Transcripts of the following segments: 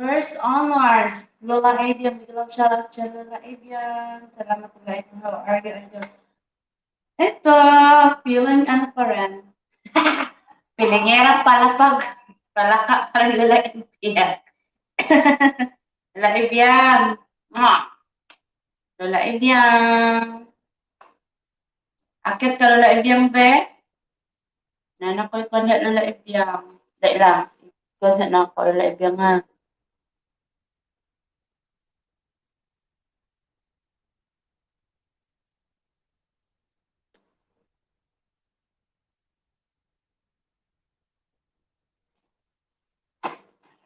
First honors, Lola Avian. Big love shout out to Lola Avian. Salamat guys. How are you? Idol? Ito, feeling ano pa rin. Pilingera palapag. Palaka para Lola Avian. Lola Avian. Ah, Lola Avian. Akit ka Lola Avian be? Nana ko yung kanya Lola Avian. Dahil lang. Kasi na ako Lola Avian nga.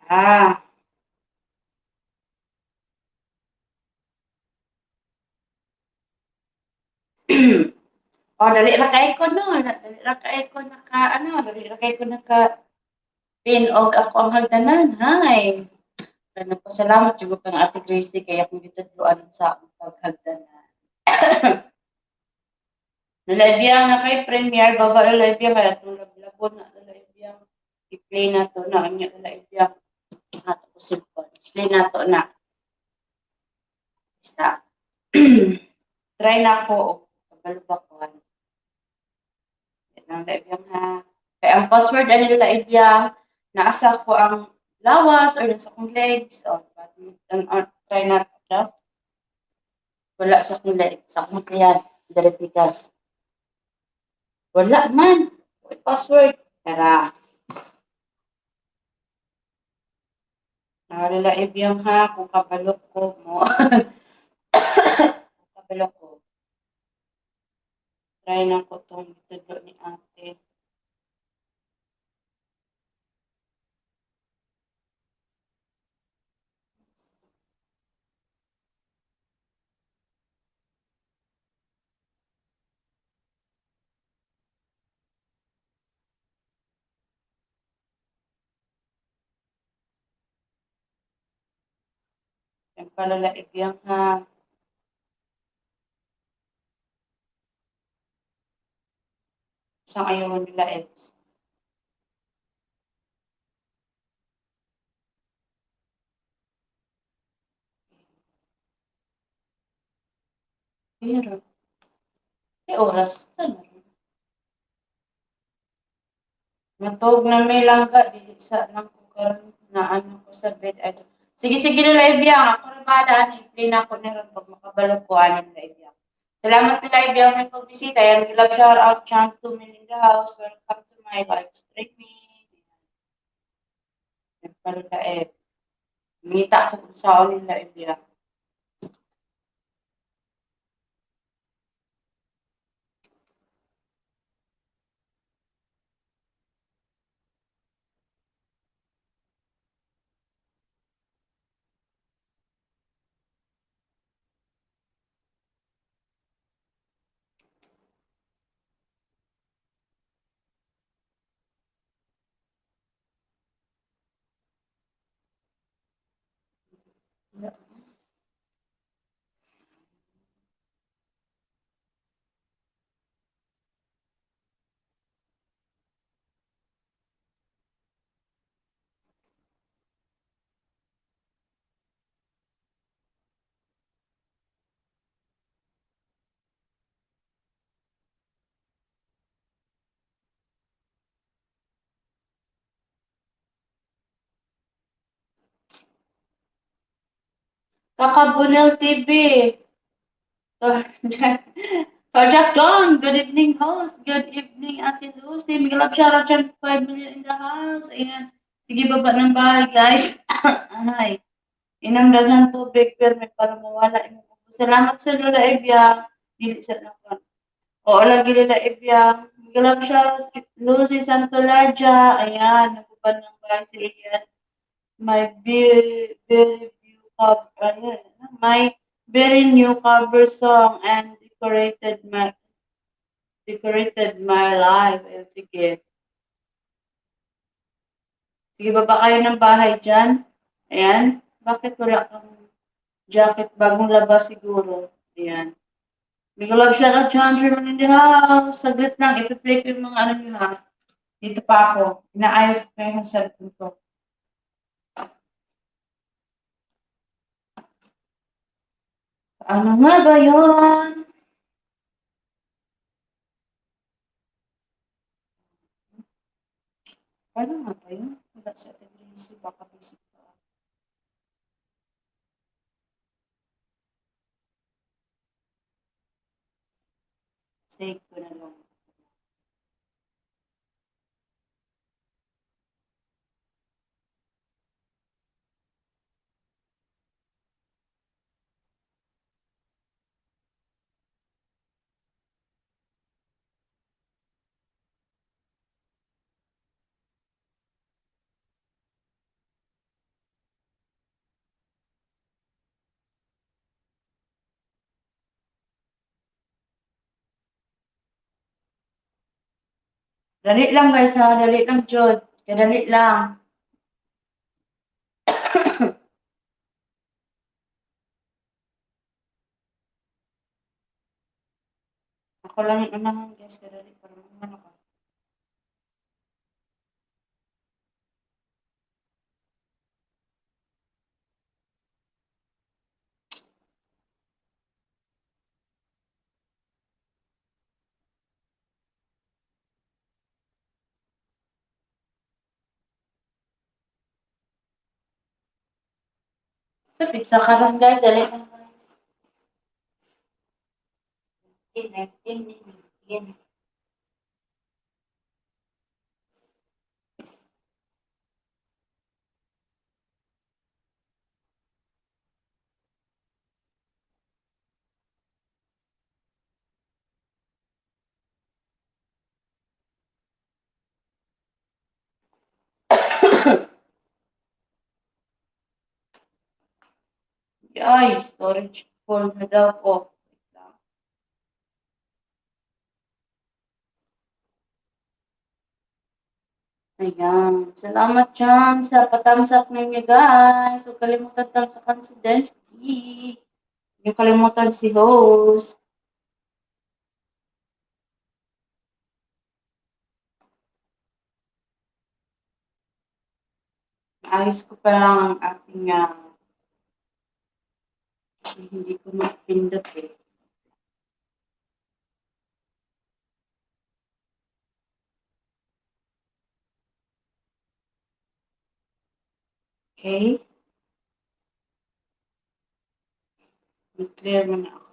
Ah. Oh, dali ra kay ko no. Dali ra kay ko naka ano, dali ra kay ko naka pin og ako ang hagdanan. Hi. Ano po salamat jud kang Ate Gracie kay akong gitudloan sa akong paghagdanan. Nalabiyang na kay premiere baba nalabiyang kay atong lablabon na nalabiyang i-play na to na anya nalabiyang ato ko cellphone. Play na to na. Isa. Try na ko og kabalubakon. Ang laibiyang ha. Kaya ang password ano nila ibiyang naasa ko ang lawas or sa akong legs. O, try na ito. Wala sa akong legs. Sa akong tiyan. Verifikas. Wala man. Wala password. Tara. Nalala ibiyang ha kung kabalok ko mo. Kung kabalok ko. Try na ko itong tudlo ni ate. Yung palala ibiyang ha. Isang ayaw nila eggs. Pero, may oras ka na. Matog na may langga, dili sa nang karon na ano ko sa bed. Ay, sige, sige na live yan. Ako na bahala. I-play na ako na rin pag makabalog ko. Ano na live yan. Salamat na live yan. May pagbisita. Yan, love shout out. Chant to me in the house. Welcome to my live streaming. Nagpalita eh. Mita ko kung saan yung live yan. Kakabunel TV. Project John, good evening, host. Good evening, Ate Lucy. May love shout out dyan, 5 million in the house. Ayan. Sige, baba ng bahay, guys. Ay. Inam daghan tubig, pero may para mawala. Salamat sa Lola Evia. Dili sa nakan. Oo, lagi Lola Evia. May love shout out, Lucy Santolaja. Ayan, nagubad ng bahay si Ian. My very few ayan, my very new cover song and decorated my life. Ayan, sige. Sige, baba kayo ng bahay dyan. Ayan. Bakit wala kang jacket? Bagong labas siguro. Ayan. Big love shout out John Sherman in the house. Saglit lang. Ipi-play ko yung mga ano nyo ha. Dito pa ako. Inaayos ko yung cellphone ko. Ano nga ba yun? Ano nga ba yun? Wala sa atin baka busy pa. Save ko na lang. Dali lang guys ha, dali lang Jod. Dali lang. Ako lang yung unahan guys, dali para ano ka. Sa pizza ka lang guys, dali lang guys. 19 minutes. Ay, storage full na daw po. Wait lang. Ayan. Salamat dyan sa patamsak ninyo guys. Huwag kalimutan tamsakan si Densky. Huwag kalimutan si host. Ayos ko pa lang ang ating hindi ko mapindot eh. Okay? Mag-clear mo na ako.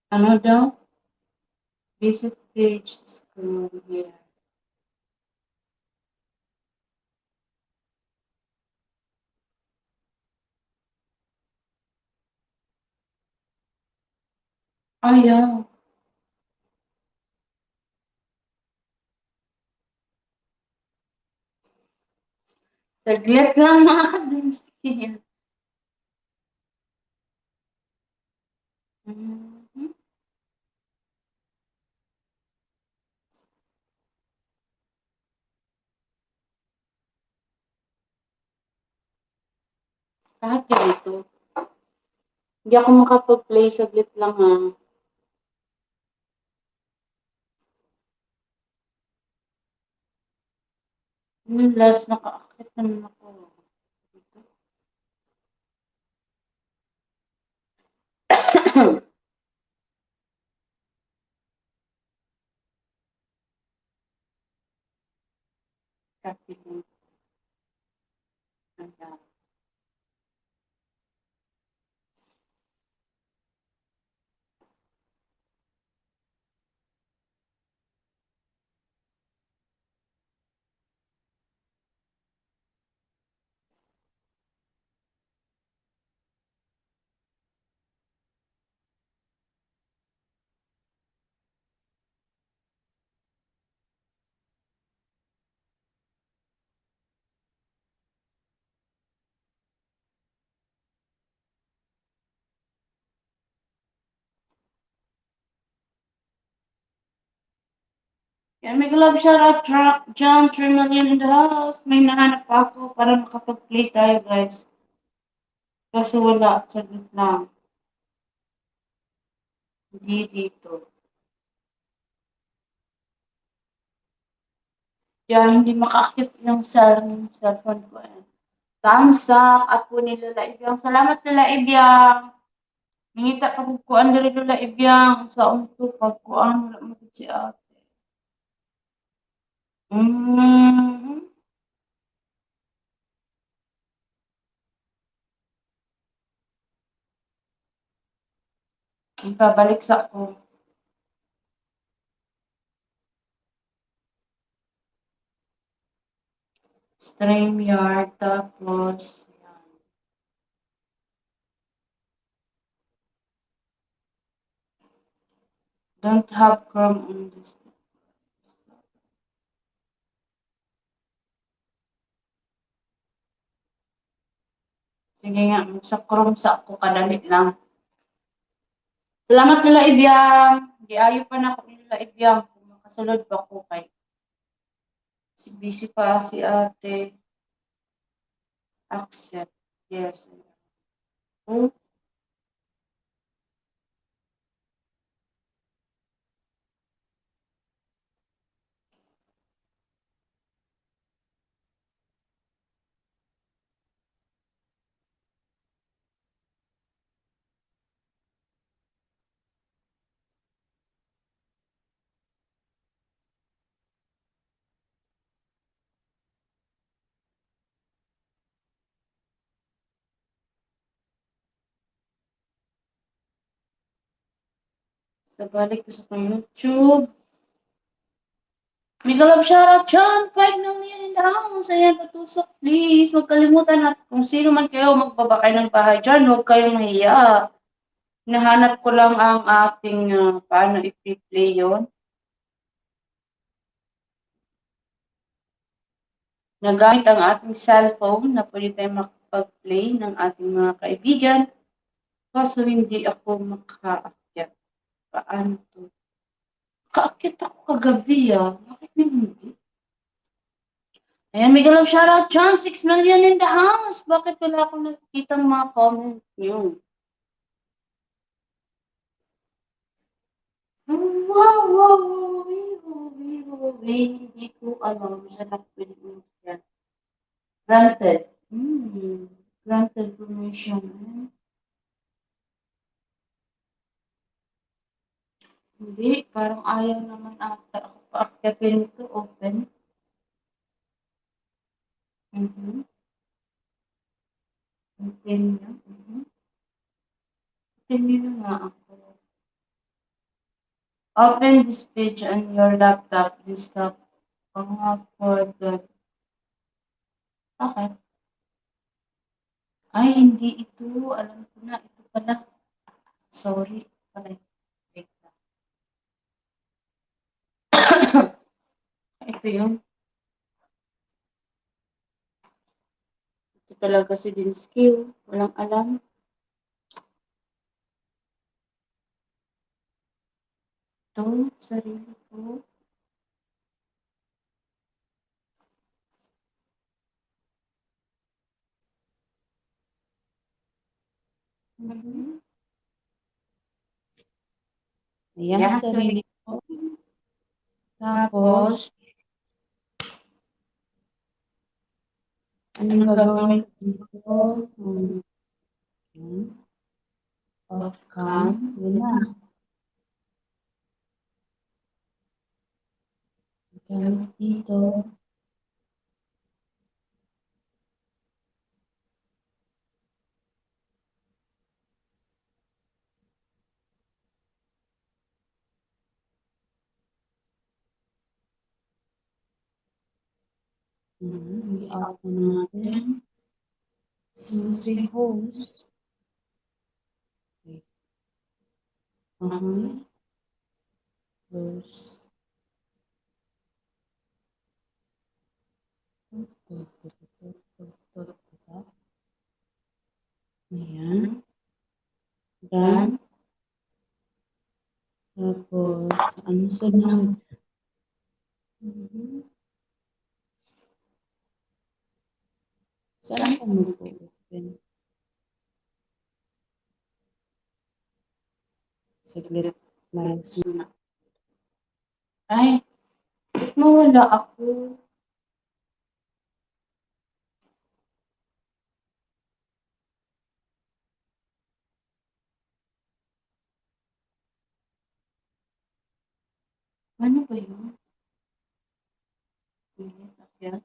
Ano daw? Visit page scroll here. Ayaw. Saglit lang mga ka-Densky. Mhm. Kahit ganito. Hindi ako makapag-play. Saglit lang ha. Last naka-akit naman ako. Copy link. Ayan. Yan, may glove shoutout truck, John, 3 million in the house. May nahanap ako para makapag-play tayo, guys. Kasi wala, saglit lang. Hindi dito. Kaya hindi makaakit yung cellphone ko. Eh. Thumbs up, ako ni Lola Ibyang. Salamat Lola Ibyang. Mingita pa kung kuan diri Lola Ibyang. Sa unto, pag kuan, wala mo si ate. Mm. Pabalik sa ako. StreamYard, tapos, yan. Don't have Chrome on this. Sige nga, sa Chrome sa ako, kadali lang. Salamat nila Ibyang. Di ayo pa na ako nila Ibyang. Kung makasulod pa ko kay. Si busy pa si ate. Accept. Yes. Oh, sa balik ko sa YouTube. Mega love shoutout John, 5 million in the house. Ayan, patusok please. Huwag kalimutan at kung sino man kayo magbabakay ng bahay dyan, huwag kayong mahiya. Nahanap ko lang ang ating paano i-play yun. Nagamit ang ating cellphone na pwede tayong makapag-play ng ating mga kaibigan. Kaso hindi ako makaakyat. Paano to? Kaakyat ako kagabi Bakit hindi? Ayan, may galaw shoutout John, 6 million in the house. Bakit wala akong nakikita ng mga comment niyo? Wow, wow, hindi ko alam saan ako pwede yan. Granted. Granted permission. Hindi, parang ayaw naman ata ako paakyatin ito, open. Continue. Continue na nga ako. Open this page on your laptop, desktop, for the... Okay. Ay, hindi ito. Alam ko na, ito pala. Sorry. Okay. Wait lang. Ito yun. Ito talaga si Dinsky. Walang alam. Ito, sarili ko. Ayan, sarili ko. Tapos, anong gagawin dito? Off cam. Yun na. Gamit dito. I-out na natin. Susi host. Close. Ayan. Done. Tapos, ano sunod? Saan ka mag-open? Saglit. Lines na. Ay, ba't mawala ako? Ano ba yun? Yeah.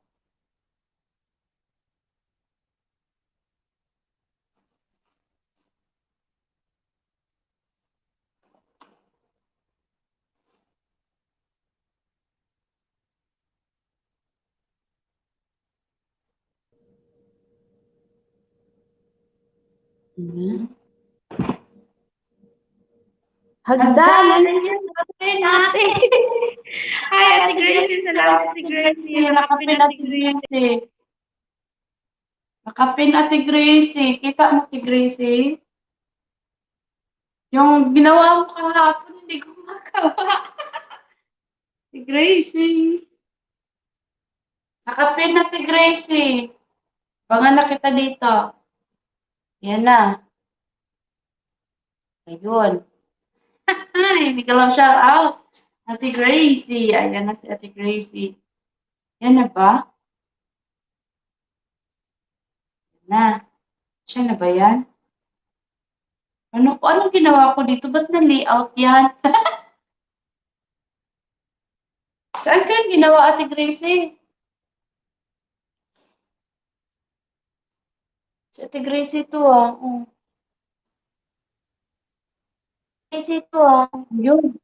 Hagdan! Ayun, kape natin! Hi, Ate Gracie! Salamat, Ate Gracie! Nakape na, Ate Gracie! Nakape na, Ate Gracie! Kita mo, Ate Gracie? Yung ginawa mo kahapon, hindi ko magawa. Ate Gracie! Nakape na, Ate Gracie! Bangan na kita dito. Yan na. Ayun. Ay, hindi ka lang shout out. Ate Gracie. Ayan na si Ate Gracie. Yan na ba? Yan na. Siya na ba yan? Anong ginawa ko dito? Ba't na-layout yan? Saan ko yung ginawa, Ate Gracie? Si Ate Gracie to ah. Gracie to ah. Yun.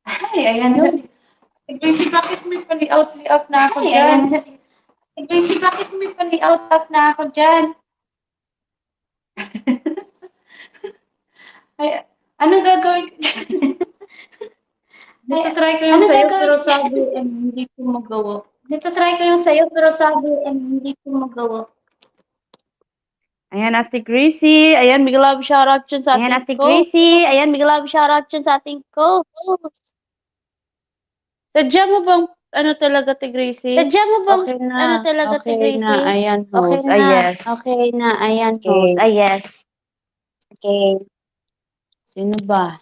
Ay, ayan na. Ate Gracie, bakit may pa-layout na ako dyan? Ate Gracie, bakit may pa-layout na ako dyan? Ay, anong gagawin ko dyan? Try ko yung sa'yo, pero sabi, hindi ko magawa. Try ko yung sa'yo, pero sabi, hindi ko magawa. Ayan, Ate Gracie. Ayan, big love shoutout dyan sa ating Ate Gracie. Ayan, big love shoutout dyan sa ating co-host. Sadya mo bang, talaga, Ate Gracie? Sadya mo bang, talaga, Ate Gracie? Okay na, ayan, host. Okay na, yes. Okay na, ayan, host. Ay, yes. Okay. Sino ba?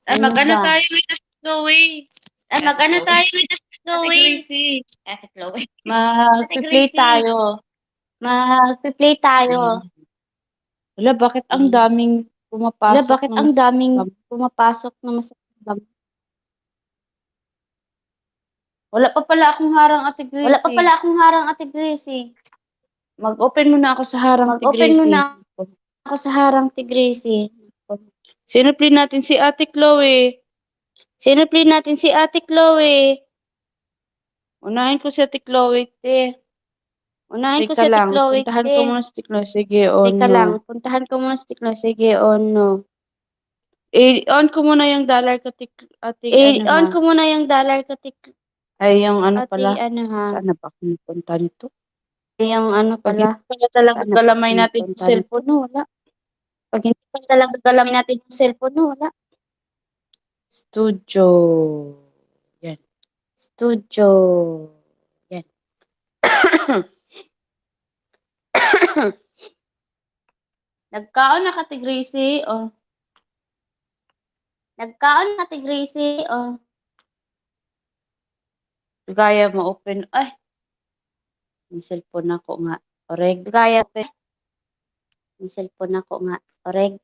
Ay, mag-ano tayo with the Chloe? Ay, mag-ano tayo with the Chloe? Ate Chloe. Mag-play tayo. Mag-play tayo. Wala, bakit ang daming pumapasok? Wala, bakit ang daming pumapasok na masakit? Wala pa pala akong harang, Ate Gracie. Wala pa pala akong harang, Ate Gracie. Mag-open muna ako sa harang, Ate Gracie. Mag-open muna ako sa harang, Ate Gracie. Sino play natin si Ate Chloe? Sino play natin si Ate Chloe? Unahin ko si Ate Chloe, te. Unahin ko si Ate Chloe, te. Puntahan ko muna si Ate Chloe. Sige, on. Teka lang, puntahan ko muna si Ate Chloe. Sige, on, no. On ko muna yung dollar ko, Ate, on ko muna yung dollar ko, Ate. Ay, yung ano pala. Saan na ba pumunta nito? Ay, yung ano pala. Pag hindi talaga galamay natin yung cellphone, no, wala. Pag hindi pa talaga galamay natin yung cellphone, no, wala. Studio. Yan. Studio. Yan. Nagkaon na, Ate Gracie, oh. Nagkaon na, Ate Gracie, oh. Gaya mo open. Ay. May cellphone ako nga. Oreg. Gaya pa. May cellphone ako nga. Oreg.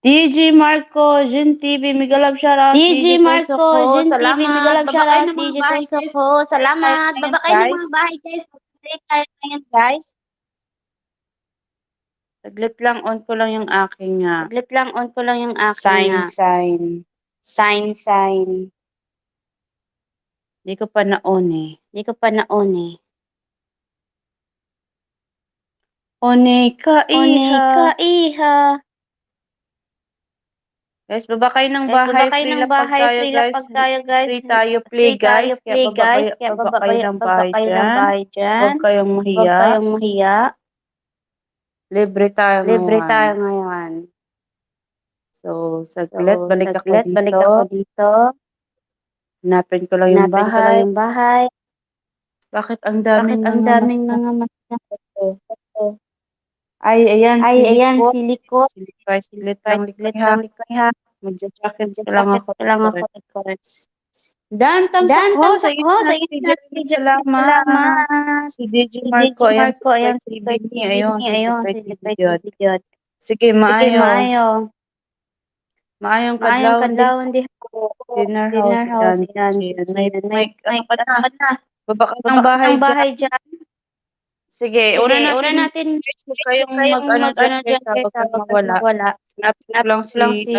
DJ Marco, Jin TV, Migalab shoutout. DJ Marco, Jin TV, Migalab shoutout. DJ Tusok ho. Salamat. Baba kayo ng mga bahay, guys. Mag-play tayo ngayon, guys. Saglit lang, on ko lang yung aking nga. Saglit lang, on ko lang yung aking nga. Sign. Hindi ko pa na-on eh. One ka iha. Guys, baba kayo ng bahay. Free lapag tayo, guys. Free tayo, play, guys. Kaya baba kayo ng bahay dyan. Huwag kayong mahiya. Libre tayo ngayon. So, saglit, balik ako dito. Hanapin ko lang yung Hanapin ko lang bahay. yung bahay. Bakit ang Bakit daming ang mga daming mata? mga mata? Ito. Ay, ayan, Ay, ayan, silikot. silikot. Silikay, Hindi silit pa lang likay split ha. lang likoy ha. Magja-jacket ko lang Magja-jacket ako pa lang ako record. record. Dan, tamsak Dan, ho. Sa tamsak inyo ho. Sa natin, inyo DJ natin, Janet. salamat. Salamat. Si DJ Si Marco, DJ ayan, Marco, Silver ayan, si TV Third ni. TV Ayun, ni. Ayun, Silver si TV Third yun. TV yun. Sige, Sige, maayo. maayo. Maayong Maayong kadlaw di kadlawon di ako. dinner house. Dinner house, Ayan, ayan, DJ. DJ. May, ano May, ka na? ano ka na? Baba ka ng Baba ka bahay ng dyan. bahay dyan. Sige, una Sige, una natin, natin, guys, huwag guys, huwag kayong kayong mag-ano dyan, mag-ano guys, dyan, ha, guys, huwag ha, kayong huwag kayong mawala. mawala. Hanapin ko lang Hanapin ko lang si, si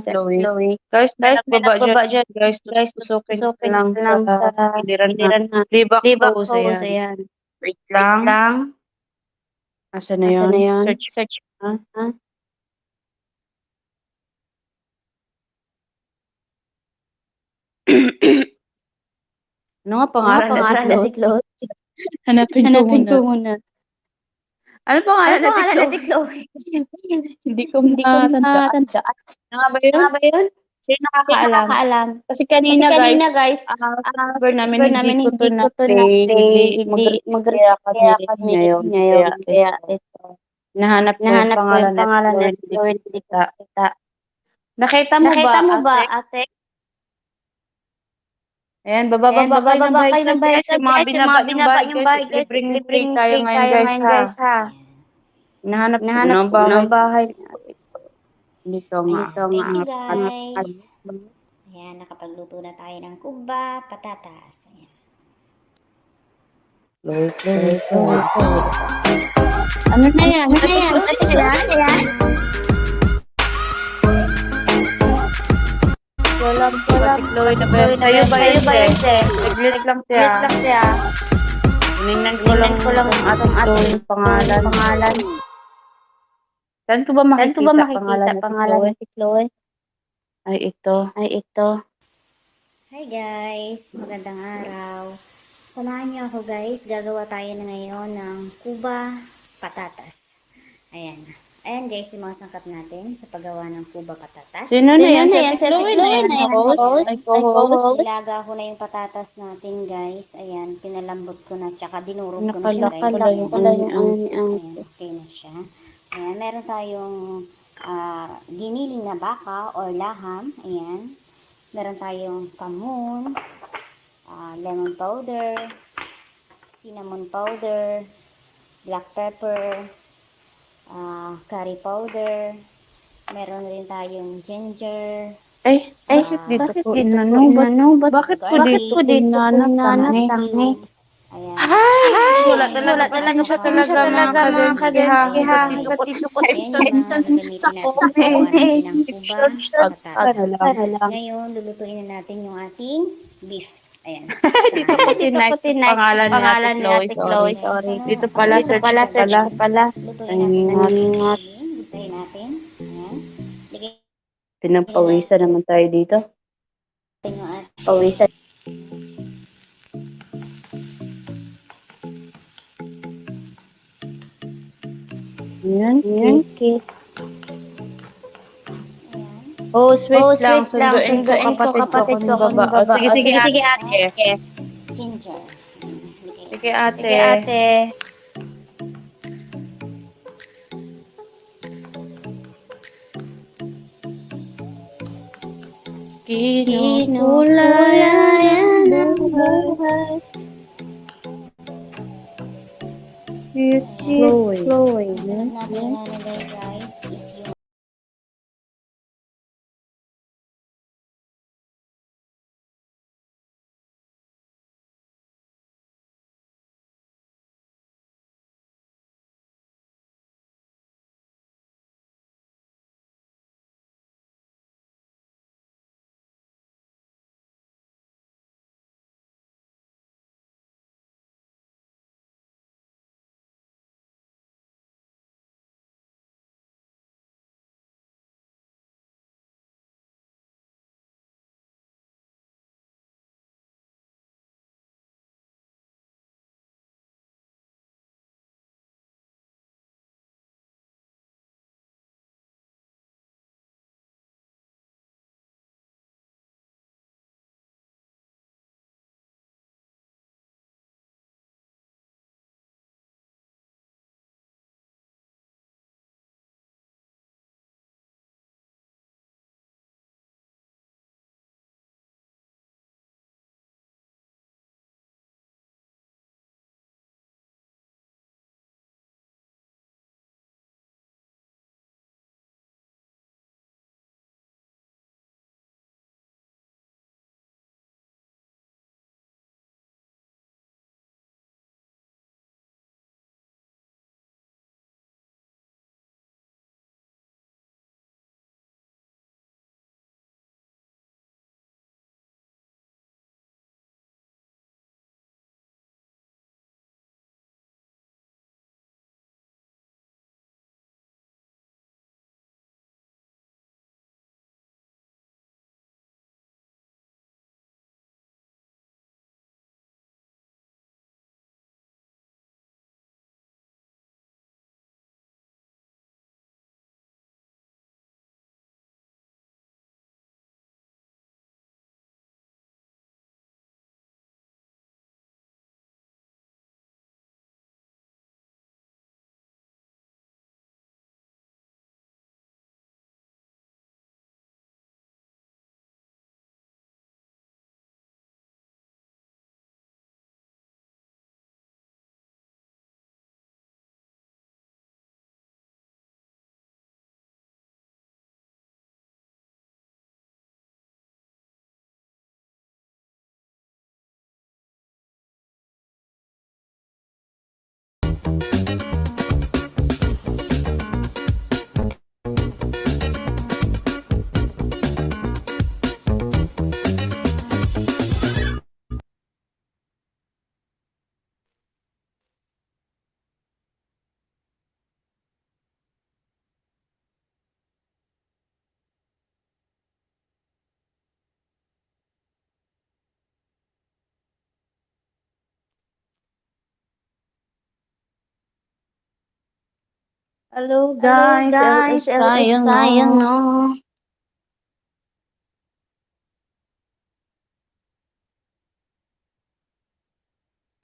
si Chloe. Chloe. Guys, may Guys, may nagbaba dyan, nagbaba dyan, guys, guys, tusukin ko tusukin lang ko sa lang sa piliran ha. piliran na. Playback Playback host, hose, ayan. ayan. Wait Wait lang. lang. Asa na Asa yun? na yun? Search Search ha? ha? Ano nga Ano nga pangalan natin, pangalan Chloe? natin, Chloe? Hanapin ko Hanapin muna. ko muna. Ano Ano pangalan natin, pangalan natin, Chloe? Chloe? Hindi ko Hindi ko matandaan. matandaan. Ano nga ba Ano yun? nga ba yun? Sino Sino nakakaalam? nakakaalam? Kasi Kasi kanina, guys, kanina, guys, sa number sa namin, number hindi namin, ko to hindi ko to na-play. Hindi na-play. Hindi mag-replay kami mag-reply kami ngayon. ngayon. Kaya Kaya ito. ito. Nahanap ko yung Nahanap ko pangalan yung at pangalan Chloe, at hindi ko Chloe, hindi ko kita. makita. Nakita mo ba, Nakita mo ba, ate? ate? Ayan, Ayan, bababa kayo ng bababa bahay kayo dyan, ng bahay guys. dyan, Yung mga guys. Yung binaba mga yung binaba bahay, yung guys. bahay, guys. Libreng free Libreng tayo free ngayon, tayo guys, ngayon, ha. guys, ha. Nahanap ko Nahanap ng ko bahay. ng bahay. Dito nga. Dito Ayan, thank nga. you Ano, guys. Ayan, nakapagluto na tayo ng kuba, patatas. Ayan. Chloe, Chloe, Chloe, Chloe. Chloe, Chloe. Ano na yan? Ano na Ate yan? Chloe? Ate Chloe, yan? Wala po, Wala Ate po, Chloe na ba yan? Chloe na ba Sa'yo yan? ba Sa'yo yan, ba te? yan, te? Saglit lang, te, Saglit ah. lang siya. Tinignan ko lang Tingnan ko lang kung Ate itong Chloe ating yung pangalan. pangalan. Saan ko ba Saan ko ba makikita pangalan makikita ni Ate pangalan Chloe? ni Chloe? Ay, ito. Ay, ito. Hi guys, magandang araw. Samahan niyo ako guys, gagawa tayo na ngayon ng kuba, patatas. Ayan. Ayan guys, yung mga sangkap natin sa paggawa ng kuba, patatas. Sino na yan? Sino na Si yan? Ate Si Ate Chloe na Chloe yan, na yan, host? host? Ay, Ay, co-host? co-host? Ilaga ko na yung patatas natin guys. Ayan, pinalambot ko na, tsaka dinurog ko na siya Nakalak guys. pala yung Pala ano ni yung ano Ate. ni Ayan, Ate. okay na siya. Ayan, meron tayong giniling na baka or laham. Ayan. Meron tayong kamun, lemon powder, cinnamon powder, black pepper, curry powder. Meron rin tayong ginger, Bakit dito bakit ko dito po inano? inano? Bakit ko Bakit dito po ko dito po inanap hinanap tangi? tangi? cubes. Ayan. Ay! Wala Wala talaga po talaga po talaga mga talaga mga kadenski ha. kadenski ha. Hanggat Hanggat dito ko dito ko Ayan yung mga minsan gagamitin sa natin sa paggawa comment natin ng kuba, section siya. patatas. Para lang. Ngayon, lulutuin na natin yung ating beef. Ayan. Dito Samahan ko niyo. Dito ko tinext tinext pangalan ni Ate pangalan ni Chloe, Ate sorry. Chloe, sorry. Dito pala, Dito search pala, ko search pala. ko pala. Lutuin natin Ingat. natin. Isahin natin. Ayan. Lagay Pinapawisan naman tayo dito. natin yung ating Pawisan. Yan, Yan, cake. cake. ayan. Oh, sweet Oh, lang. sweet lang. Sunduin ko Sunduin ko kapatid ko kapatid kung ko kung baba. Oh, baba. sige, O, sige, sige, sige, ate. ate. Ginger. Sige, Sige, ate. ate. Kinukulayan ng Kinukulayan ng buhay. buhay. Sweet, sweet, Flowing. flowing. Sunod natin ilalagay guys is yung Hello Hello guys, guys, LS LS tayo tayo, no. no?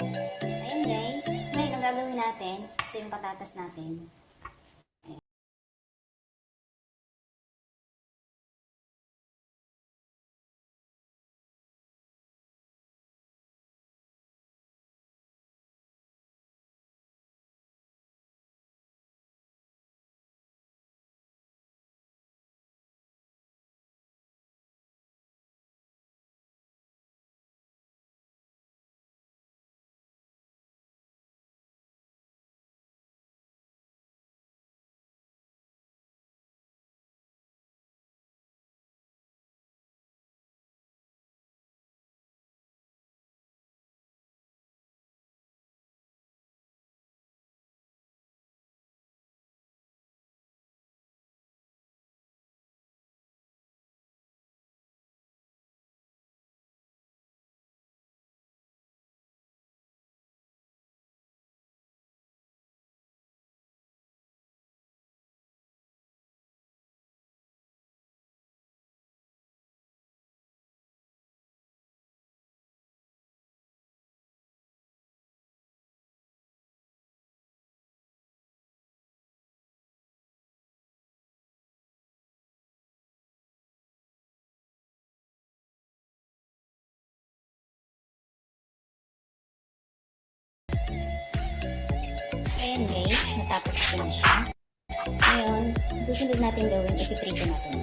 Ayun guys, ngayon ang gagawin natin, ito yung patatas natin. Ayun guys, natapos ko na siya. Ngayon, ang susunod natin gawin, ipiprito natin.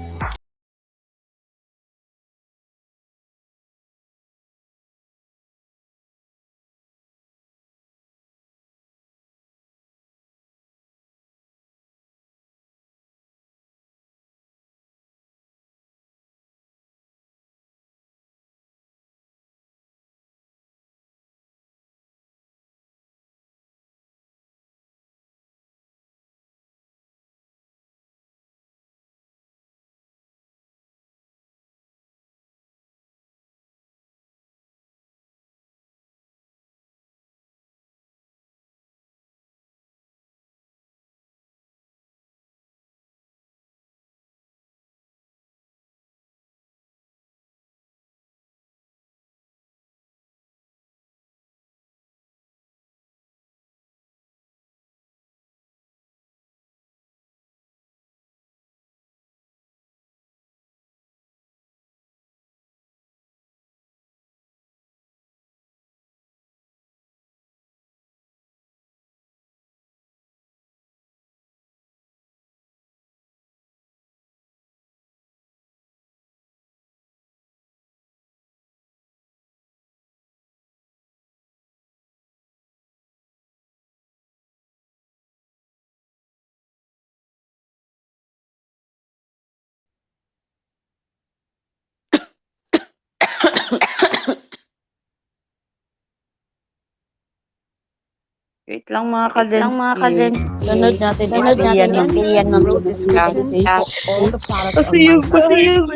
Wait lang mga Wait lang mga ka-Denskis. kadensky. Sunod natin Sunod natin i-clear i-clear ng Wrote descriptions kasi. for all the products Kasi on my yung site.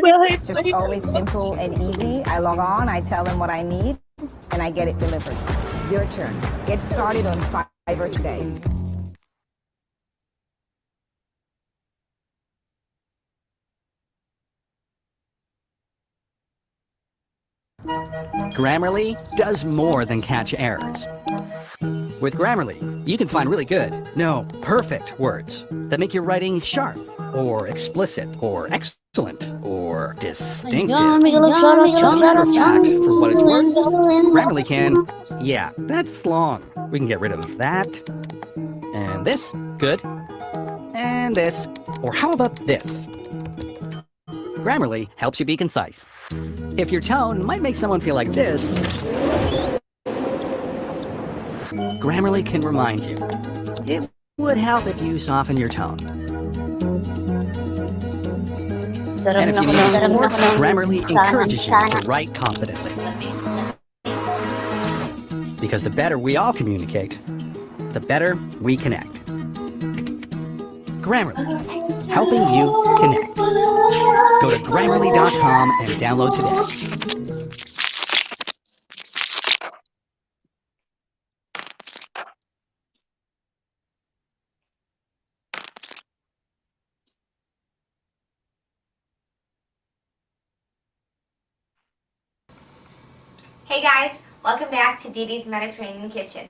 bahay pa Just always simple and easy. I log on, I tell them what I need, and I get it delivered. Your turn. Get started on Fiverr today. Grammarly does more than catch errors. With Grammarly, you can find really good, no, perfect words that make your writing sharp, or explicit, or excellent, or distinctive. As a matter of fact, for what it's worth, Grammarly can, yeah, that's long. We can get rid of that, and this, good, and this, or how about this? Grammarly helps you be concise. If your tone might make someone feel like this, Grammarly can remind you. It would help if you soften your tone. And if you need support, Grammarly encourages you to write confidently. Because the better we all communicate, the better we connect. Grammarly, helping you connect. Go to Grammarly.com and download today. Hey guys, welcome back to Didi's Mediterranean Kitchen.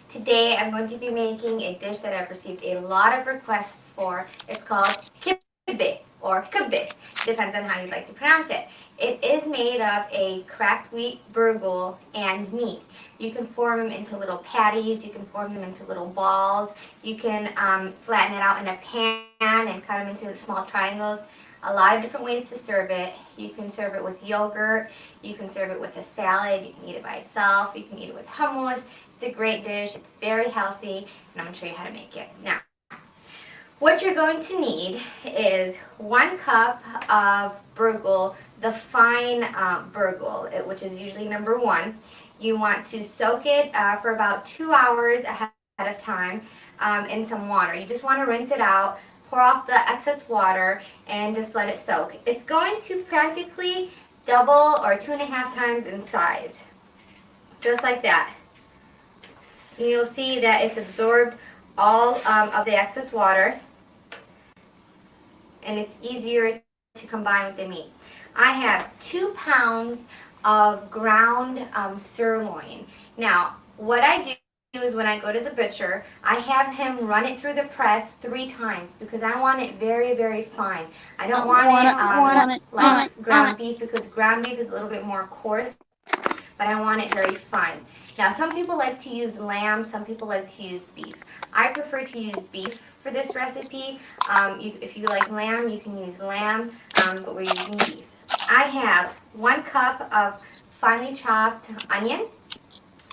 Today I'm going to be making a dish that I've received a lot of requests for. It's called kibbe or kubbe, depends on how you'd like to pronounce it. It is made of a cracked wheat burgul and meat. You can form them into little patties, you can form them into little balls, you can flatten it out in a pan and cut them into small triangles. A lot of different ways to serve it. You can serve it with yogurt, you can serve it with a salad, you can eat it by itself, you can eat it with hummus. It's a great dish, it's very healthy, and I'm going to show you how to make it. Now, what you're going to need is 1 cup of burgul, the fine burgul, which is usually number 1. You want to soak it for about 2 hours ahead of time in some water. You just want to rinse it out, pour off the excess water, and just let it soak. It's going to practically double or 2.5 times in size, just like that. And you'll see that it's absorbed all of the excess water, and it's easier to combine with the meat. I have 2 pounds of ground sirloin. Now, what I do is when I go to the butcher, I have him run it through the press 3 times because I want it very, very fine. I don't want it like ground beef because ground beef is a little bit more coarse, but I want it very fine. Now, some people like to use lamb, some people like to use beef. I prefer to use beef for this recipe. If you like lamb, you can use lamb, but we're using beef. I have 1 cup of finely chopped onion,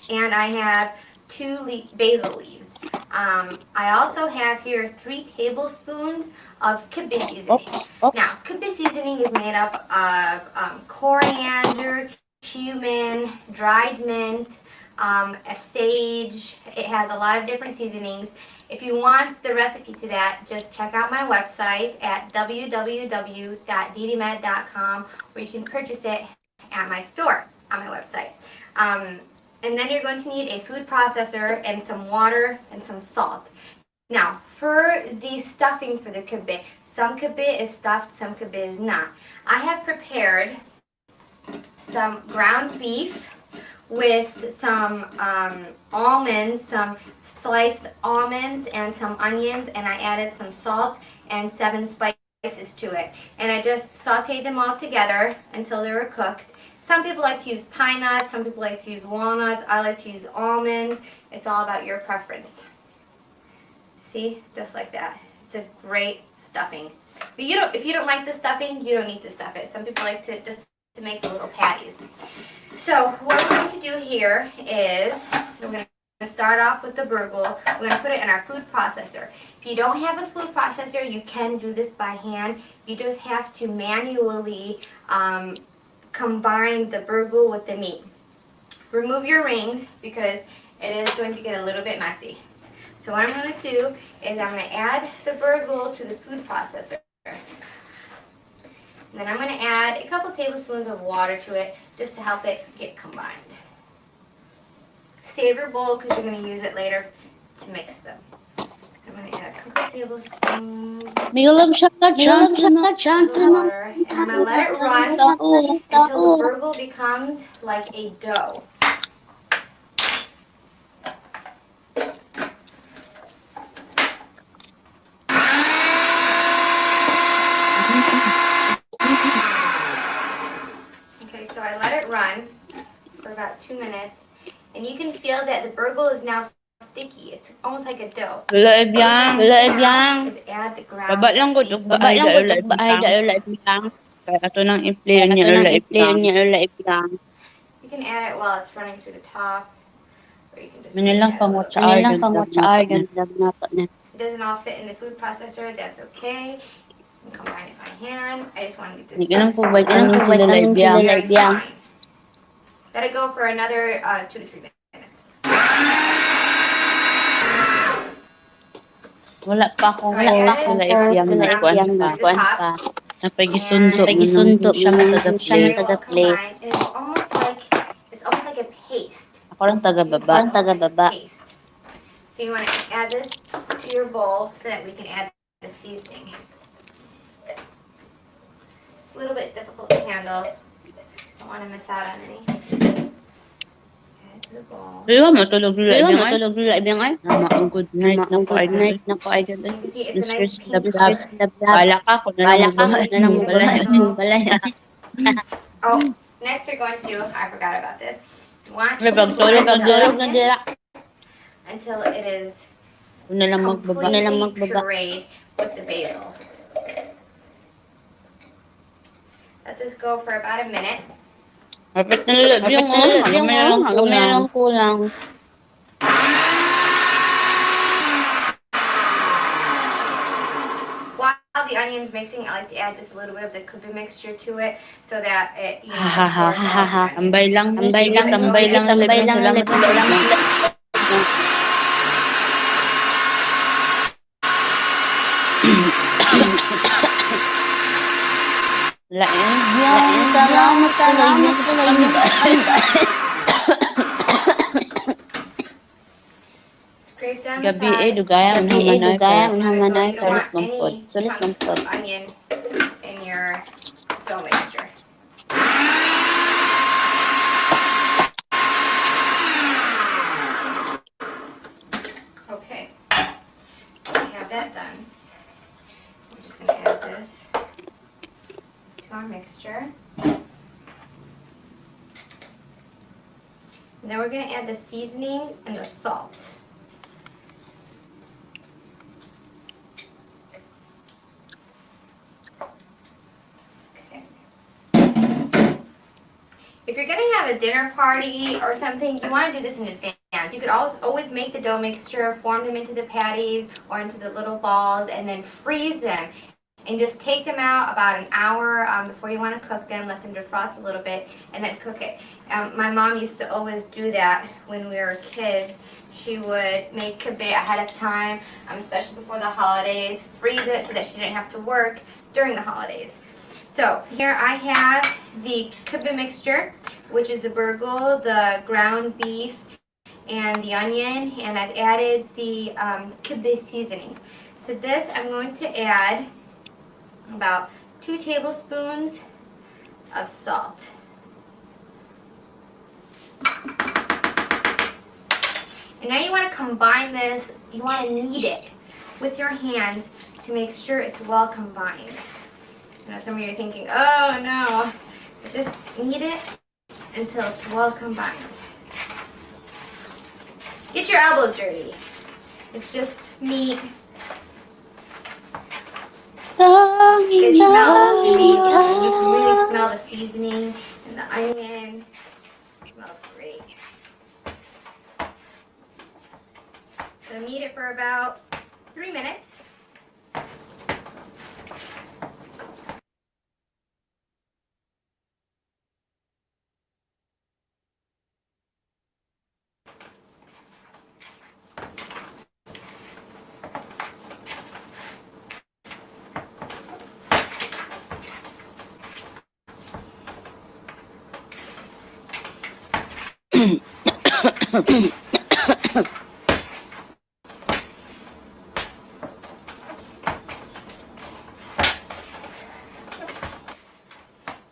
and I have 2 basil leaves. I also have here 3 tablespoons of kibbe seasoning. Now, kibbe seasoning is made up of coriander, cumin, dried mint, a sage. It has a lot of different seasonings. If you want the recipe to that, just check out my website at www.didimed.com, where you can purchase it at my store on my website. And then you're going to need a food processor and some water and some salt. Now, for the stuffing for the kibbe, some kibbe is stuffed, some kibbe is not. I have prepared some ground beef with some almonds, some sliced almonds and some onions, and I added some salt and 7 spices to it. And I just sauteed them all together until they were cooked. Some people like to use pine nuts, some people like to use walnuts, I like to use almonds. It's all about your preference. See, just like that. It's a great stuffing. But if you don't like the stuffing, you don't need to stuff it. Some people like to just to make the little patties. So what we're going to do here is we're going to start off with the burgul. We're going to put it in our food processor. If you don't have a food processor, you can do this by hand. You just have to manually combine the burgul with the meat. Remove your rings because it is going to get a little bit messy. So what I'm going to do is I'm going to add the burgul to the food processor. And then I'm going to add a couple tablespoons of water to it just to help it get combined. Save your bowl because you're going to use it later to mix them. I'm going to add a couple tablespoons of water, and I'm going to let it run until the burgul becomes like a dough. Okay, so I let it run for about 2 minutes, and you can feel that the burgul is now sticky. It's almost like a dough. Laib yang. Is add the ground Baba lang gud og baay dayo laib lang. Kaya ato nang i-play niya laib lang. You can add it while it's running through the top, or you can just Manilang pangot sa argan. It doesn't all fit in the food processor. That's okay. You can combine it by hand. I just want to get this Ganun po very sila laib yang. fine. Let it go for another 2 to 3 minutes. Wala pa akong So I added sila laib yang the na ground kuan beef to the top. pa. Napagisunto siya mo taga Very plate. well combined, and it's almost like a paste. Ako lang taga baba. Paste. So you want to add this to your bowl so that we can add the seasoning. A little bit difficult to handle. Don't want to miss out on any. into the bowl. Di ba matulog lula Di ba ibang ay? matulog lula ibang ay? Nama ang good night na Ang ko good ay night dyan. na ko ay dyan. You can see it's a Mr. nice pink Love color. Love. Bala ka, ako na lang Bala ka, magbahay. na lang Balay. balay. Oh, next you're going to do, I forgot about this. You want to May pagtulog boil ang the durog na onion dira. until it is Ako na lang magbaba. completely pureed with the basil. Let this go for about a minute. Kapit na lula yung hanggang may lang Hanggang may kulang. lang kulang. While the onion's mixing, I like to add just a little bit of the kubi mixture to it so that it, you know, Ha ha absorbs ha all ha. the onion. Tambay lang. Tambay Sige, lang. tambay lang. Tambay lang. Salamat. Tambay lang. Lain. Salamat sa lamin. Scrape down the Gabi eh, sides. dugayang Gabi eh, hamanay. dugayang You hamanay. don't want Sulit ng pod. any Sulit ng chunks pod. of onion in your dough mixture. Okay, so we have that done. I'm just gonna add this to our mixture. And then we're gonna add the seasoning and the salt. Okay. If you're gonna have a dinner party or something, you wanna do this in advance. You could always make the dough mixture, form them into the patties or into the little balls, and then freeze them. And just take them out about an hour before you want to cook them. Let them defrost a little bit, and then cook it. My mom used to always do that when we were kids. She would make kibbeh ahead of time, especially before the holidays. Freeze it so that she didn't have to work during the holidays. So here I have the kibbeh mixture, which is the burgle, the ground beef, and the onion, and I've added the kibbeh seasoning. To this, I'm going to add about 2 tablespoons of salt. And now you want to combine this, you want to knead it with your hands to make sure it's well combined. I know some of you are thinking, oh no, just knead it until it's well combined. Get your elbows dirty. It's just meat. It smells amazing. You can really smell the seasoning and the onion. It smells great. So knead it for about 3 minutes.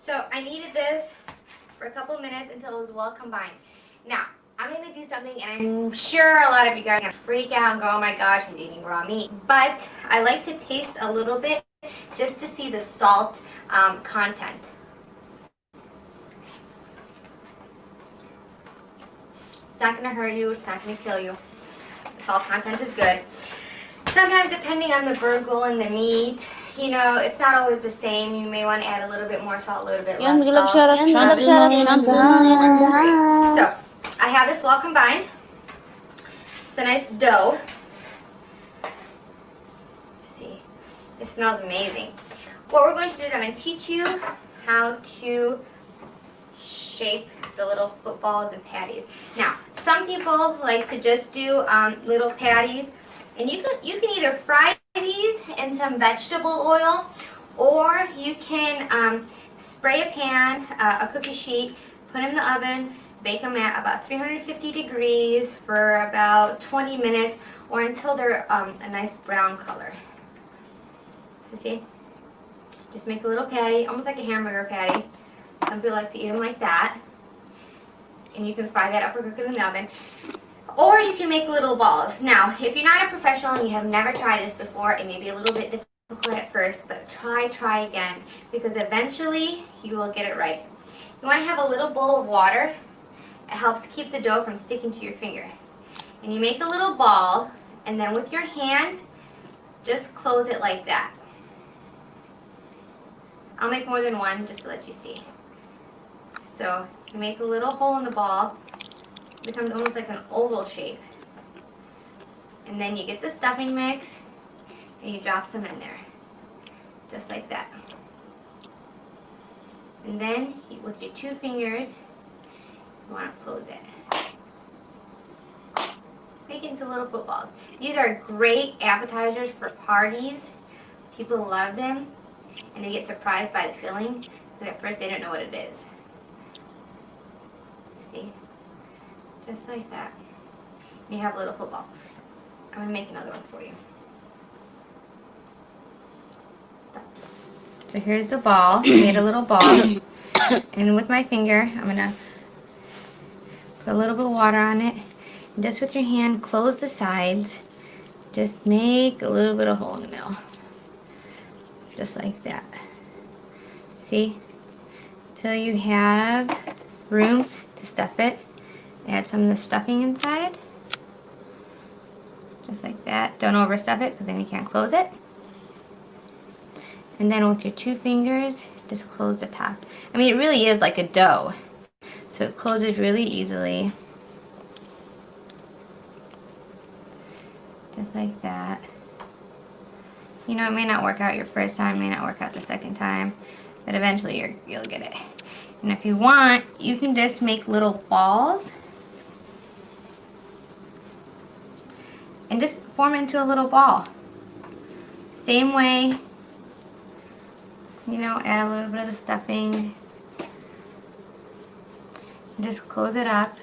So I kneaded this for a couple of minutes until it was well combined. Now, I'm going to do something, and I'm sure a lot of you guys are going to freak out and go, oh my gosh, she's eating raw meat. But I like to taste a little bit just to see the salt content. It's not going to hurt you. It's not going to kill you. The salt content is good. Sometimes, depending on the burgle and the meat, you know, it's not always the same. You may want to add a little bit more salt, a little bit less salt. So, I have this well combined. It's a nice dough. See, it smells amazing. What we're going to do is I'm going to teach you how to shape the little footballs and patties. Now, some people like to just do little patties, and you can either fry these in some vegetable oil, or you can spray a pan, a cookie sheet, put them in the oven, bake them at about 350 degrees for about 20 minutes, or until they're a nice brown color. So see, just make a little patty, almost like a hamburger patty. Some people like to eat them like that. and you can fry that up or cook it in the oven. Or you can make little balls. Now, if you're not a professional and you have never tried this before, it may be a little bit difficult at first, but try again, because eventually you will get it right. You want to have a little bowl of water. It helps keep the dough from sticking to your finger. And you make a little ball, and then with your hand, just close it like that. I'll make more than one just to let you see. So you make a little hole in the ball. It becomes almost like an oval shape. And then you get the stuffing mix and you drop some in there. Just like that. And then with your 2 fingers, you want to close it. Make it into little footballs. These are great appetizers for parties. People love them and they get surprised by the filling because at first they don't know what it is. See? Just like that. And you have a little football. I'm going to make another one for you. Stop. So here's the ball. I made a little ball. And with my finger, I'm going to put a little bit of water on it. And just with your hand, close the sides. Just make a little bit of hole in the middle. Just like that. See? Till you have room to stuff it. Add some of the stuffing inside. Just like that. Don't overstuff it because then you can't close it. And then with your 2 fingers, just close the top. I mean, it really is like a dough. So it closes really easily. Just like that. You know, it may not work out your first time, it may not work out the second time, but eventually you'll get it. And if you want, you can just make little balls and just form into a little ball. Same way, you know, add a little bit of the stuffing. Just close it up.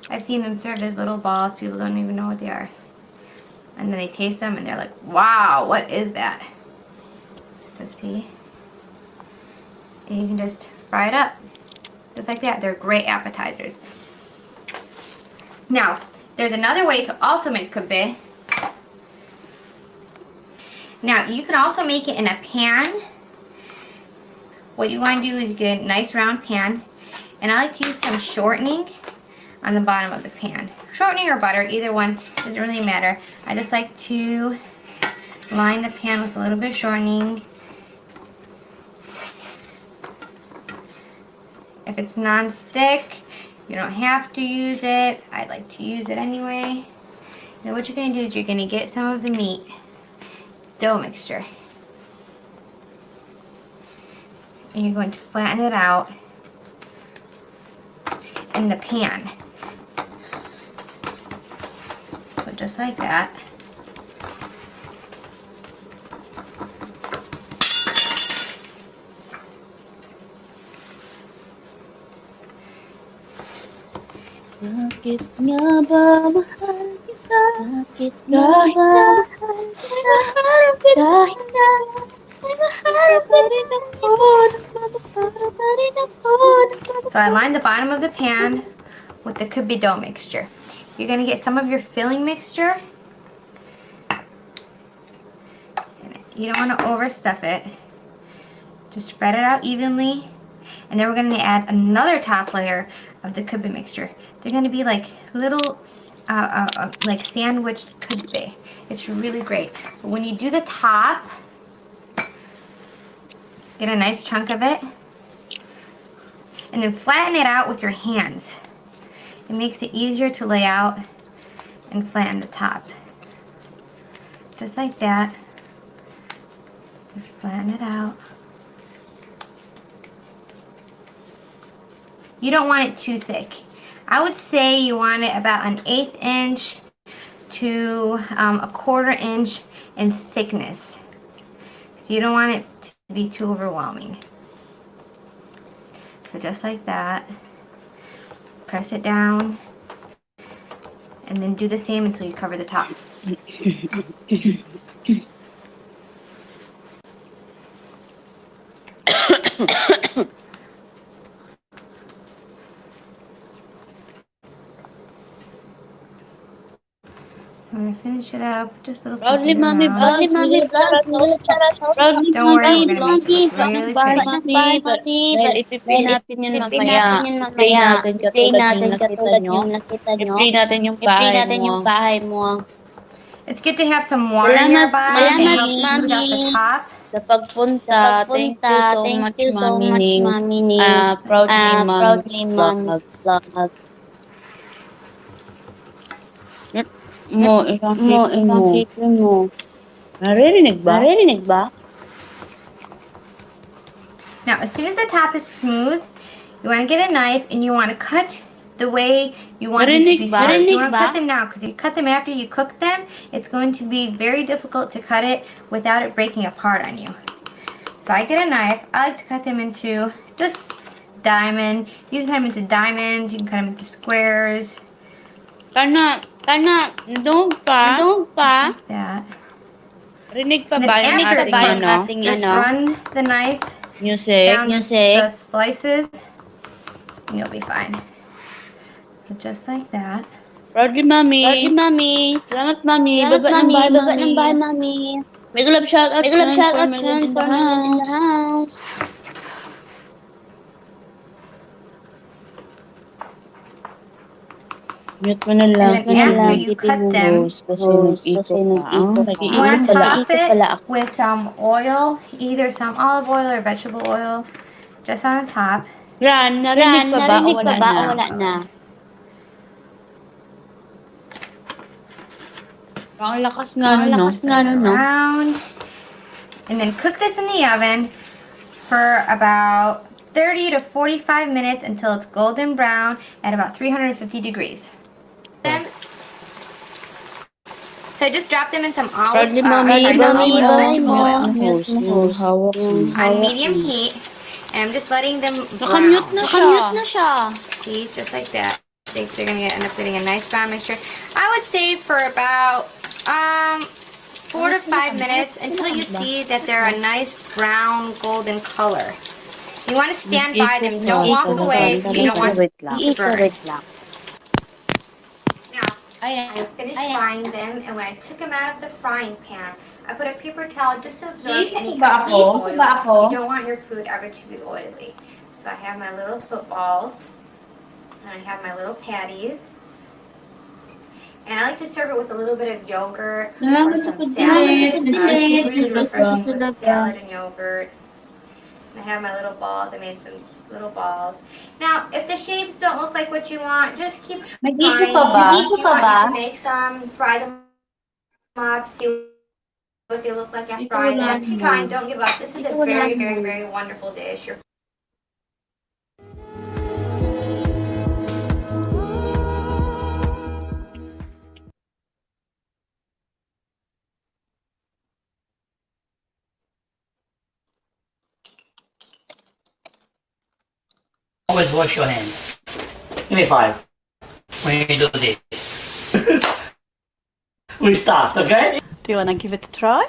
I've seen them served as little balls. People don't even know what they are. And then they taste them and they're like, wow, what is that? So see? And you can just fry it up. Just like that. They're great appetizers. Now, there's another way to also make kubbe. Now, you can also make it in a pan. What you want to do is get a nice round pan. And I like to use some shortening on the bottom of the pan. Shortening or butter, either one, doesn't really matter. I just like to line the pan with a little bit of shortening. If it's non-stick, you don't have to use it. I like to use it anyway. Then what you're going to do is you're going to get some of the meat dough mixture. And you're going to flatten it out in the pan. So just like that. Bakit nga ba mahal kita? Bakit nga ba mahal kita? Kahit na ay mahal pa rin ako, nagmamahal pa rin ako. So I lined the bottom of the pan with the kubbe dough mixture. You're going to get some of your filling mixture. You don't want to overstuff it. Just spread it out evenly. And then we're going to add another top layer of the kubbe mixture. They're going to be like little, like sandwiched kubbe. It's really great. But when you do the top, get a nice chunk of it. And then flatten it out with your hands. It makes it easier to lay out and flatten the top. Just like that. Just flatten it out. You don't want it too thick. I would say you want it about an 1/8 inch to a 1/4 inch in thickness. So you don't want it to be too overwhelming. So just like that. Press it down. And then do the same until you cover the top. I'm gonna finish it up. Just little Proudly, pieces mommy around. vlogs. Proudly, Don't worry, we're gonna make it look really bahay, pretty. mommy. Dahil ipipray natin yun mamaya. I-pray natin katulad yung nakita nyo. I-pray natin yung bahay mo. It's good to have some water Salamat, nearby and help Mommy. smooth out the top. Sa pagpunta, thank you so much, Mami Ning. Proudly, Mom Vlog. Isang sipin mo. Naririnig ba? Now, as soon as the top is smooth, you want to get a knife and you want to cut the way you want them to be served. You want to cut them now, because if you cut them after you cook them, it's going to be very difficult to cut it without it breaking apart on you. So I get a knife. I like to cut them into just diamond. You can cut them into diamonds. You can cut them into squares. Kana, nandog pa. Just like that. Rinig pa Then ba yung after ating just run the knife music? down the slices, and you'll be fine. So just like that. Proudly, Mami. Salamat, Mami. Baba ng bahay, Mami. Make love shout out for Melody in the house. Mute mo na lang. And then after you cut them, Kasi nag-iko you want to top it with some oil, either some olive oil or vegetable oil, just on the top. Narinig pa ba o wala na? Ang lakas nga no? Around. And then cook this in the oven for about 30 to 45 minutes until it's golden brown at about 350 degrees. So I just dropped them in some olive oil on medium heat, and I'm just letting them brown. Nakamute na siya. See, just like that. I think they're gonna end up getting a nice brown mixture. I would say for about 4 to 5 minutes until you see that they're a nice brown golden color. You want to stand by them. Don't walk away. You don't want to burn. Now, I finished frying them, and when I took them out of the frying pan, I put a paper towel just to absorb any excess oil. You don't want your food ever to be oily. So I have my little footballs, and I have my little patties. And I like to serve it with a little bit of yogurt or some salad. It's really refreshing with salad and yogurt. I have my little balls. I made some just little balls. Now, if the shapes don't look like what you want, just keep trying. If you want, you can make some, fry them up, see what they look like after frying them. Keep trying. Don't give up. This is a very, very, very wonderful dish. Always wash your hands. Give me 5 when you do this. We start, okay? Do you want to give it a try?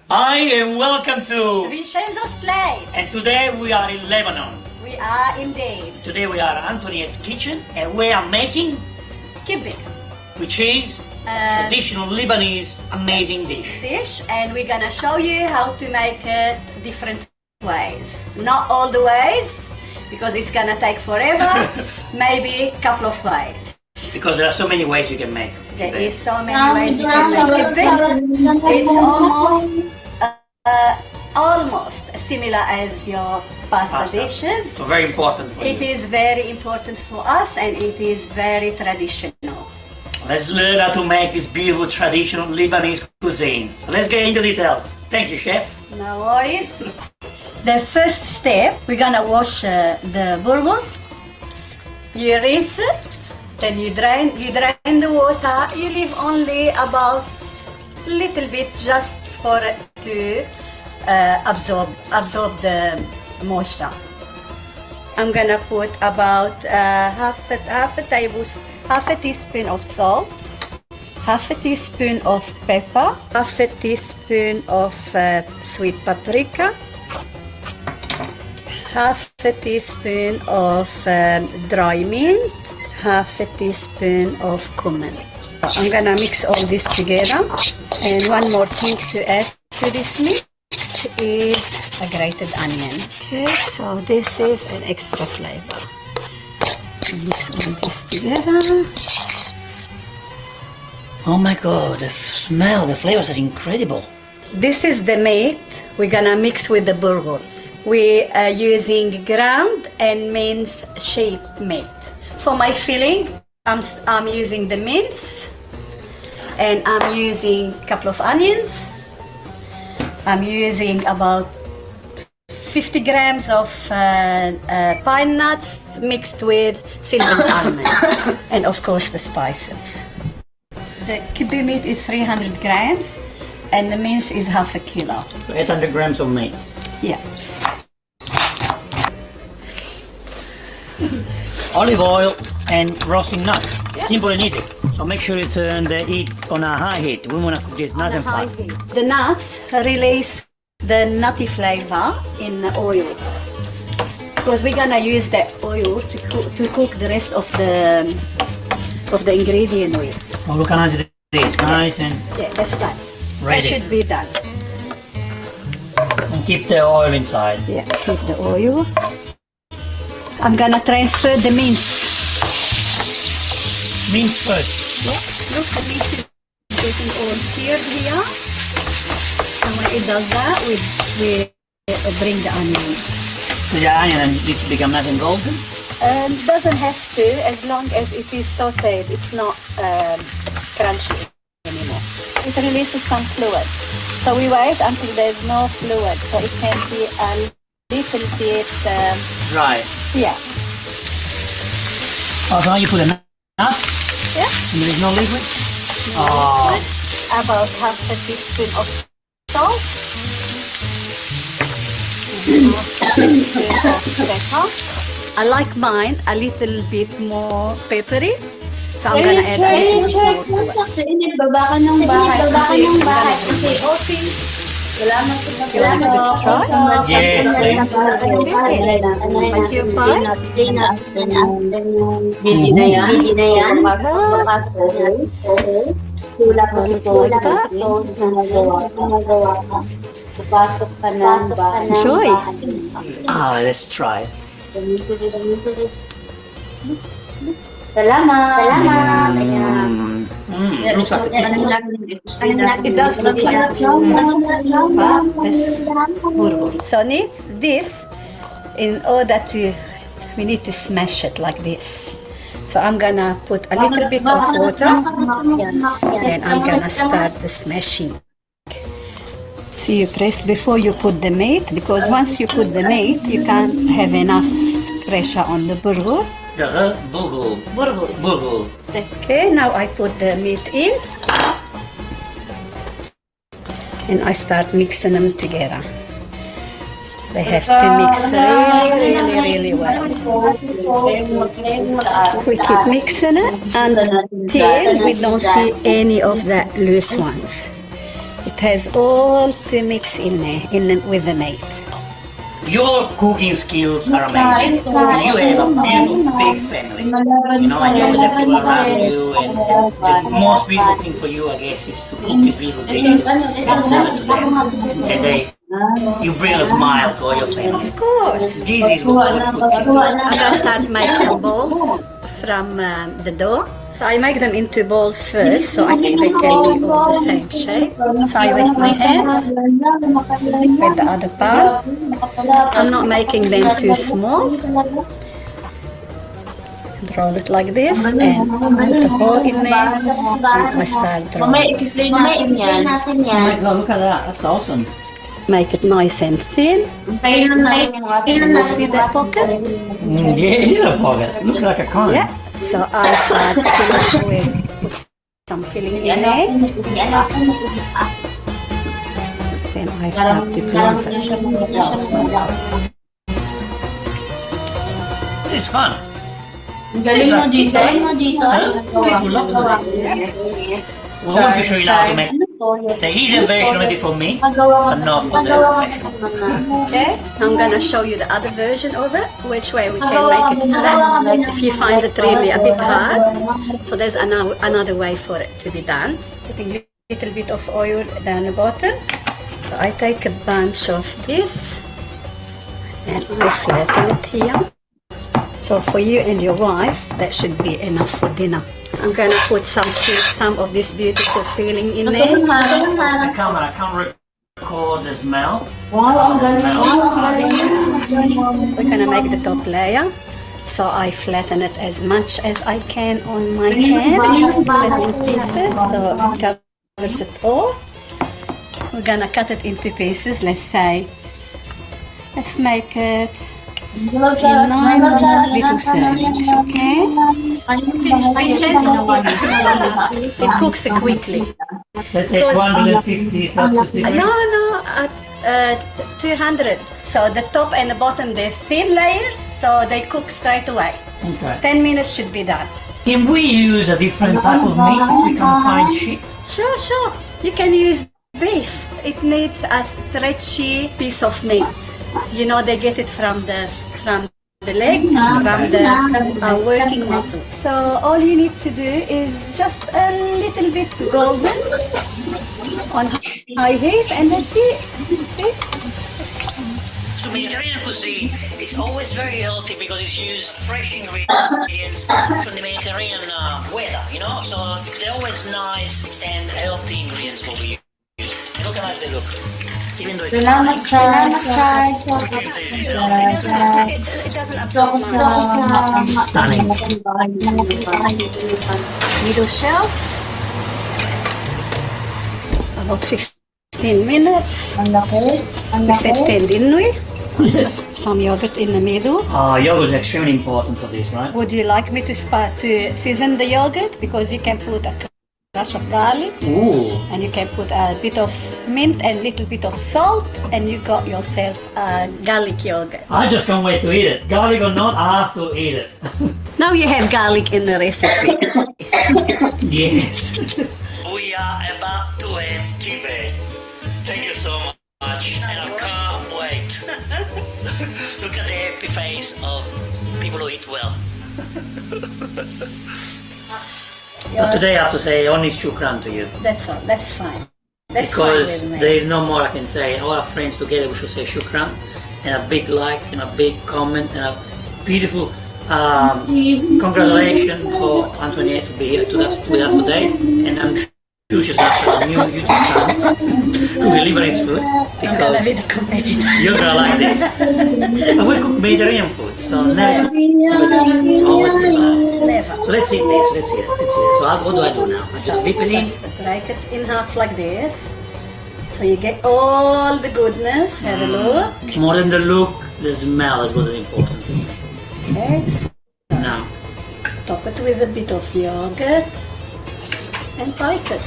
Hi and welcome to... Vincenzo's Play. And today we are in Lebanon. We are indeed. Today we are at Antoniette's kitchen and we are making... Kibbeh. Which is traditional Lebanese amazing dish. And we're gonna show you how to make it different ways. Not all the ways, because it's gonna take forever. Maybe a couple of ways. Because there are so many ways you can make. There is so many ways you can make kibbeh. It's almost similar as your pasta dishes. So very important for you. It is very important for us, and it is very traditional. Let's learn how to make this beautiful traditional Lebanese cuisine. So let's get into details. Thank you, chef. No worries. The first step, we're gonna wash the bourbon. You rinse it, then you drain the water. You leave only about little bit just for it to absorb the moisture. I'm gonna put about half a teaspoon of salt, half a teaspoon of pepper, half a teaspoon of sweet paprika, half a teaspoon of dry mint, half a teaspoon of cumin. I'm gonna mix all this together. And one more thing to add to this mix is a grated onion. Okay, so this is an extra flavor. Mix all this together. Oh my god, the smell, the flavors are incredible. This is the meat we're gonna mix with the burger. We are using ground and mince shaped meat. For my filling, I'm using the mince, and I'm using a couple of onions. I'm using about 50 grams of pine nuts mixed with silver almond, and of course the spices. The kibbeh meat is 300 grams, and the mince is half a kilo. So 800 grams of meat. Yeah. Olive oil and roasting nuts. Simple and easy. So make sure you turn the heat on a high heat. We want to cook this nice and fast. The nuts release the nutty flavor in the oil, because we're gonna use the oil to cook the rest of the ingredient with. Oh, look how nice it is. Nice and Yeah, that's done. ready. That should be done. And keep the oil inside. Yeah, keep the oil. I'm gonna transfer the mince. Mince first. Yeah, look, the mince is getting all seared here. And when it does that, we bring the onion. So the onion needs to become nice and golden. Doesn't have to, as long as it is sauteed. It's not crunchy anymore. It releases some fluid. So we wait until there's no fluid, so it can be a little bit, Dry. yeah. Oh, so now you put the nuts. Yeah. And there is no liquid. Oh, About half a teaspoon of salt. And half a teaspoon of pepper. I like mine a little bit more peppery. So I'm gonna add a little bit more to it. Sa init, baba ka ng bahay. Kasi open. Salamat po na Try? Yes, please. Like your pie? Hindi na yan. Tula ko si Tula. Pasok ka na. Enjoy. let's try. Salamat. Looks like It does look like this. So this, in order to, we need to smash it like this. So I'm gonna put a little bit of water, and I'm gonna start the smashing. So you press before you put the meat, because once you put the meat, you can't have enough pressure on the burger. the burger. Okay, now I put the meat in, and I start mixing them together. They have to mix really well. We keep mixing it until we don't see any of that loose ones. It has all to mix in there, with the meat. Your cooking skills are amazing. And you have a beautiful big family. You know, and you always have people around you, and the most beautiful thing for you, I guess, is to cook these beautiful dishes and serve it to them. And you bring a smile to all your family. Of course. This is what good food can do. I'm gonna start making some balls from the dough. So I make them into balls first, so they can be all the same shape. So I wet my hand with the other part. I'm not making them too small. And roll it like this, and put a hole in there, and I start drawing. I-play natin yan. Oh my god, look at that. That's awesome. Make it nice and thin. You see that pocket? Yeah, it is a pocket. Looks like a cone. Yeah. So I start filling with, put some filling in there. Then I start to close it. This is fun. Galing mo dito. Huh? Kids will love to do this. Well, I want to show you now how to make The easier version ready for me, but not for the professional. Okay, I'm gonna show you the other version of it, which way we can make it flat if you find it really a bit hard. So there's another way for it to be done. Putting a little bit of oil down the bottom. So I take a bunch of this and I flatten it here. So for you and your wife, that should be enough for dinner. I'm gonna put some of this beautiful filling in there. I can't record the smell. We're gonna make the top layer. So I flatten it as much as I can on my hand, flatten in pieces, so it covers it all. We're gonna cut it into pieces. Let's make it in 9 little servings, okay? It cooks quickly. Let's say 250 Celsius degree. No, 200. So the top and the bottom, they're thin layers, so they cook straight away. Okay. 10 minutes should be done. Can we use a different type of meat if we can't find sheep? Sure. You can use beef. It needs a stretchy piece of meat. You know, they get it from the leg, from the working muscle. So all you need to do is just a little bit golden on high heat, and that's it. See? So Mediterranean cuisine is always very healthy because it's used fresh ingredients from the Mediterranean weather, you know? So they're always nice and healthy ingredients what we use. And look how nice they look. Even though it's Salamat, Chai. we can say this is healthy. It doesn't absorb much. Stunning. Middle shelf. About 15 minutes. We set 10, didn't we? Yes. Some yogurt in the middle. Yogurt is extremely important for this, right? Would you like me to season the yogurt? Because you can put a crush of garlic. Ooh. And you can put a bit of mint and little bit of salt, and you got yourself a garlic yogurt. I just can't wait to eat it. Garlic or not, I have to eat it. Now you have garlic in the recipe. Yes. We are about to have kibbeh. Thank you so much. And I can't wait. Look at the happy face of people who eat well. But today I have to say only shukran to you. That's all. That's fine. That's Because fine with me. there is no more I can say. All our friends together we should say shukran. And a big like and a big comment and a beautiful congratulations for Antoinette to be here with us today. And I'm sure she's going to start a new YouTube channel to deliver his food. I'm gonna be the competitor. You're gonna like this. But we cook Mediterranean food, so never competition. Always good. Never. So let's eat this, let's eat it. So what do I do now? I just dip it in. Just break it in half like this. So you get all the goodness. Have a look. More than the look, the smell is what is important for me. Okay. Now, Top it with a bit of yogurt and bake it.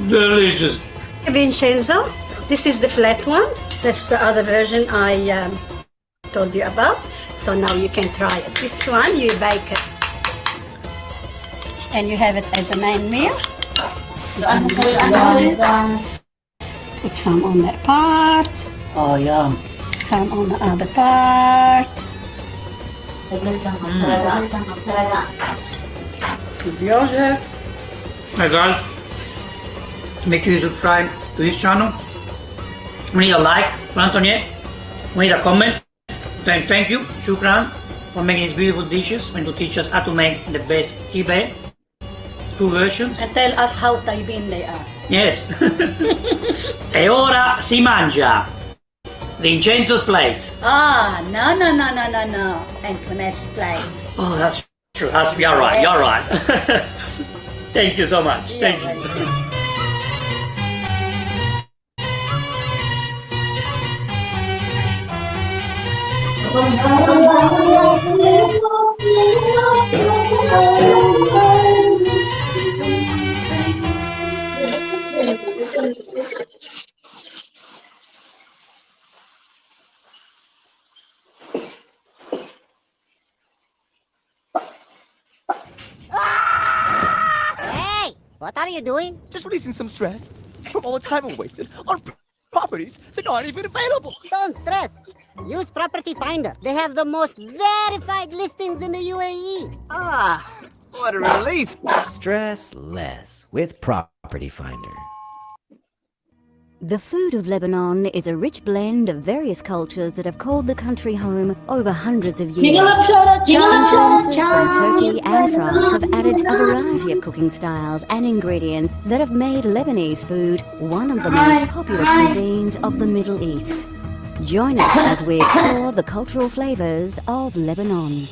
delicious. Vincenzo, this is the flat one. That's the other version I told you about. So now you can try it. This one you bake it, and you have it as a main meal. Put some on that part, Oh, yum. some on the other part. Good yogurt. Hey guys, make sure you subscribe to this channel. We need a like for Antoinette. We need a comment. Thank you, shukran, for making these beautiful dishes and to teach us how to make the best kibbeh. 2 versions. And tell us how taibin they are. Yes. E ora si mangia. Vincenzo's plate. Ah, no. Antoinette's plate. Oh, that's true. You're right. You're right. Thank you so much. Thank you. What are you doing? Just releasing some stress from all the time I wasted on properties that aren't even available. Don't stress. Use Property Finder. They have the most verified listings in the UAE. Ah, what a relief. Stress less with Property Finder. The food of Lebanon is a rich blend of various cultures that have called the country home over hundreds of years. Influences from Turkey and France have added a variety of cooking styles and ingredients that have made Lebanese food one of the most popular cuisines of the Middle East. Join us as we explore the cultural flavors of Lebanon.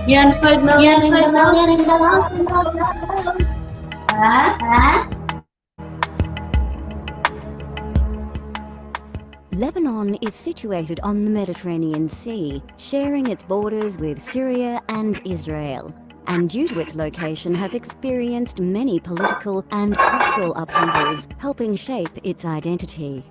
Yan, 5 million in the house. Lebanon is situated on the Mediterranean Sea, sharing its borders with Syria and Israel, and due to its location has experienced many political and cultural upheavals, helping shape its identity.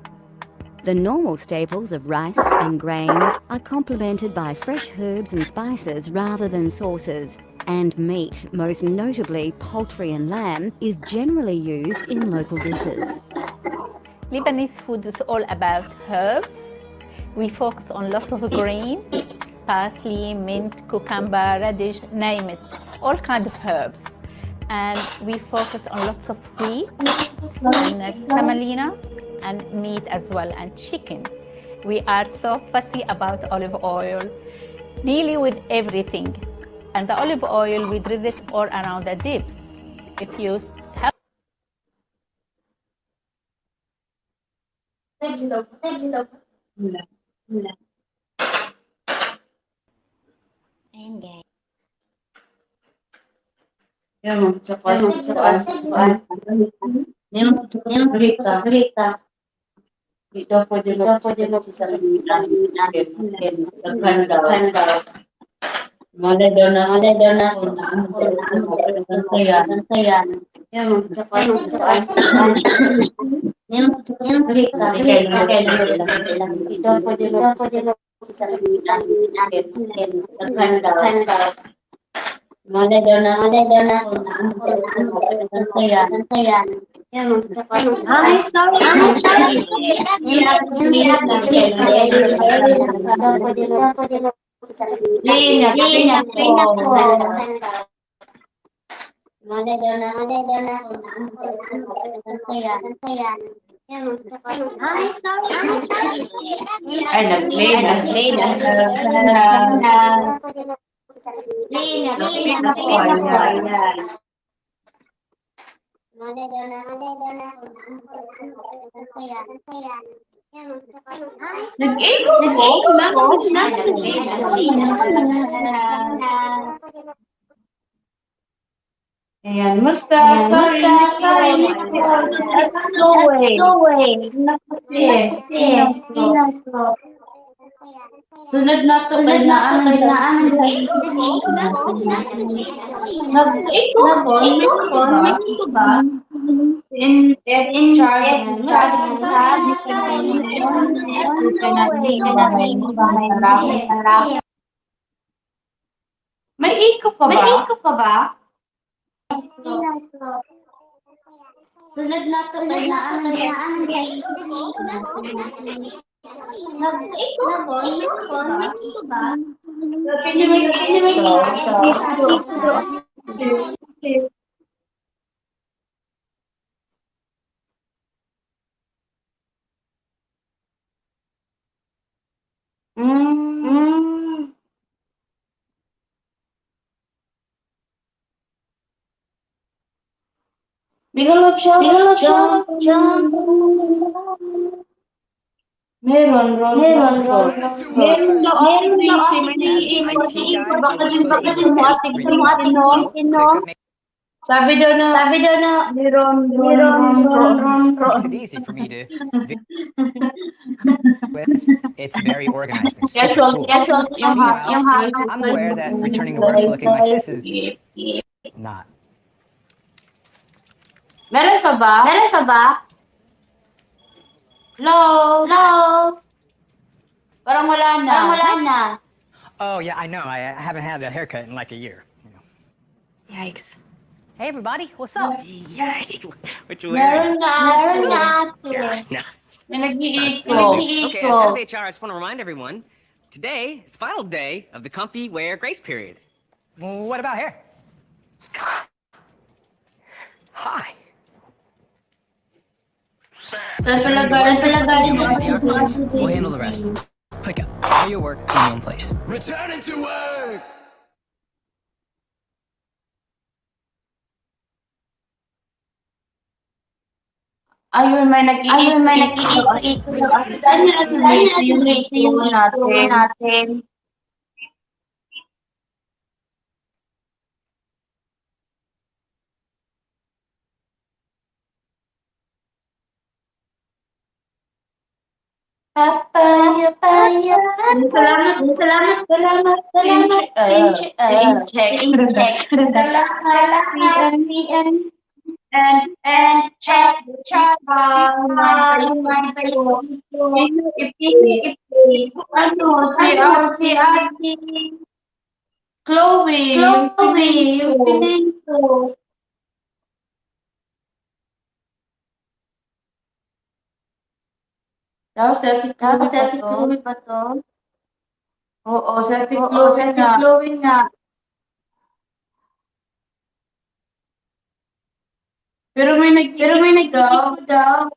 The normal staples of rice and grains are complemented by fresh herbs and spices rather than sauces, and meat, most notably poultry and lamb, is generally used in local dishes. Lebanese food is all about herbs. We focus on lots of green, parsley, mint, cucumber, radish, name it, all kinds of herbs. And we focus on lots of wheat and semolina and meat as well, and chicken. We are so fussy about olive oil, really with everything. And the olive oil, we drizzle it all around the dips. If you have Ayan guys. Yan, yung berita. Dito pwede mo sa daw. Mada daw na saya. Yan, yung berita. Dito pwede mo sa daw. Mada daw na saya. Ay, sorry. Linya po. Ay, nag-play. Linya po. Ayan. Nag-echo po. Ayan, musta? Sorry. No way. Sunod na to, kailangan. Nag-echo ba? In charge. May echo pa ba? Sunod na to, kailangan. Nag-echo ba? Bigalop siya. Meron daw baka din mo ating Sabi daw na, meron, Makes it easy for me to with. It's very organized and super cool. Meanwhile, I'm aware that returning to work looking like this is not. Meron pa ba? Hello? Parang wala na. Oh yeah, I know. I haven't had a haircut in like a year. Yikes. Hey everybody, what's up? Yay! What you Meron wearing? na. No. May nag-iiko. Okay, as head of HR, I just want to remind everyone, today is the final day of the comfy wear grace period. Well, what about hair? Scott. Hi. Saan pala You want to see our plans? We'll handle the rest. Click up. All your work in one place. Returning to work. Ayun, may nag-iiko. Saan yung race natin? Salamat. In-check. And check if si Ate Chloe, yung piling ko. Tapos Ate Chloe pa to? Oo, si Ate Chloe nga. Pero may nag-iiko daw.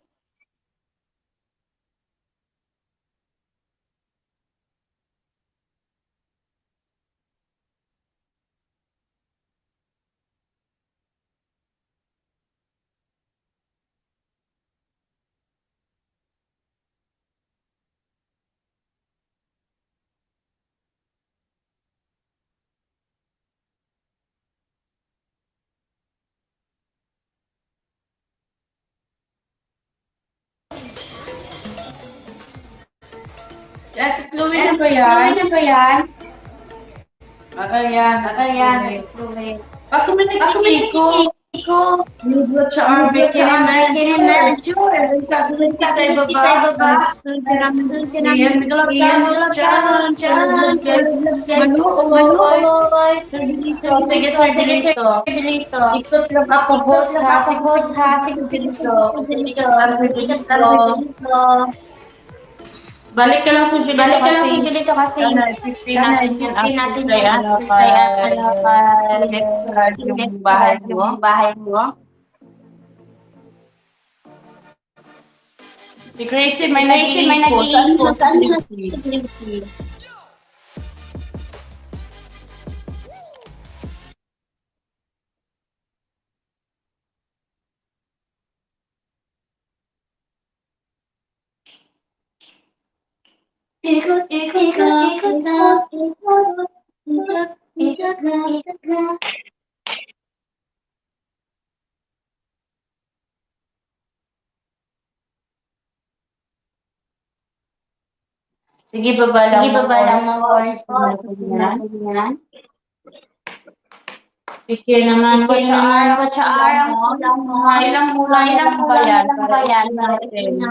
Ate Chloe na ba yan? Ayan. Kaso may nag-iiko. Nidot sa army, manager. Kaso sa ibaba. Yan, migalap dyan. Manuoy. Sige, dito. Ikot lang ako, boss ha. Sige, dito. Balik ka lang sa Julito kasi natin yung yung bahay mo. Si Gracie may nag-iiko. Saan si Gracie? Ikot na. Sige, baba lang ng course na. Pikir naman ko sa arang ilang kulang ba yan natin.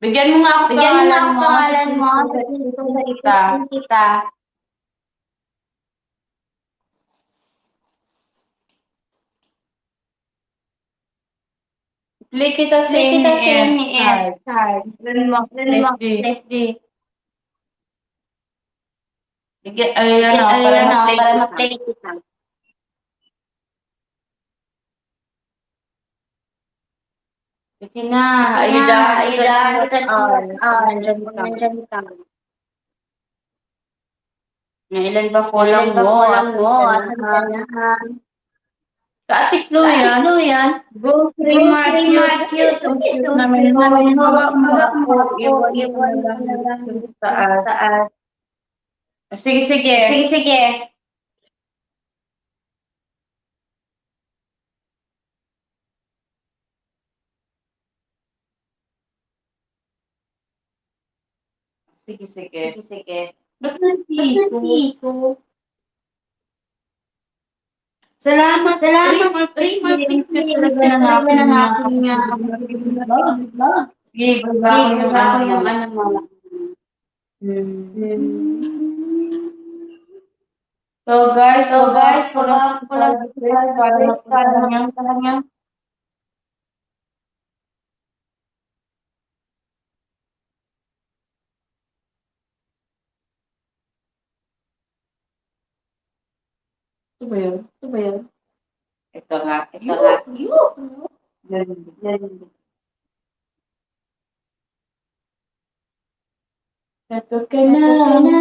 Bigyan mo nga ako pangalan mo. Kita. Play kita sa NF. Then mo, FB. Ayun para ma-play kita. Sige na, ayudahan kita nandiyan ka. Ilan ba kulang mo? Asan ka na? Ate Chloe yan. Go Mark cute. Namin hawak mo ako. Iwan lang sa taas. Sige, sige. Sige, sige. Sige, sige. Sige, sige. Ba't Ba't nandito? nandito? Salamat, Salamat, Ray, Ray. cute talaga Cute ng talaga aking ng aking vlog. Sige, baba ko yung baba ko ano yung mo. ano mo. So guys, So guys, ko lang baba ko lang sa para mapunta para lang yan. mapunta lang yan. Ito ba yun? Ito ba yun? Ito nga. Ito nga. Yuh! Ganun. Ito ka na. Ito ka na.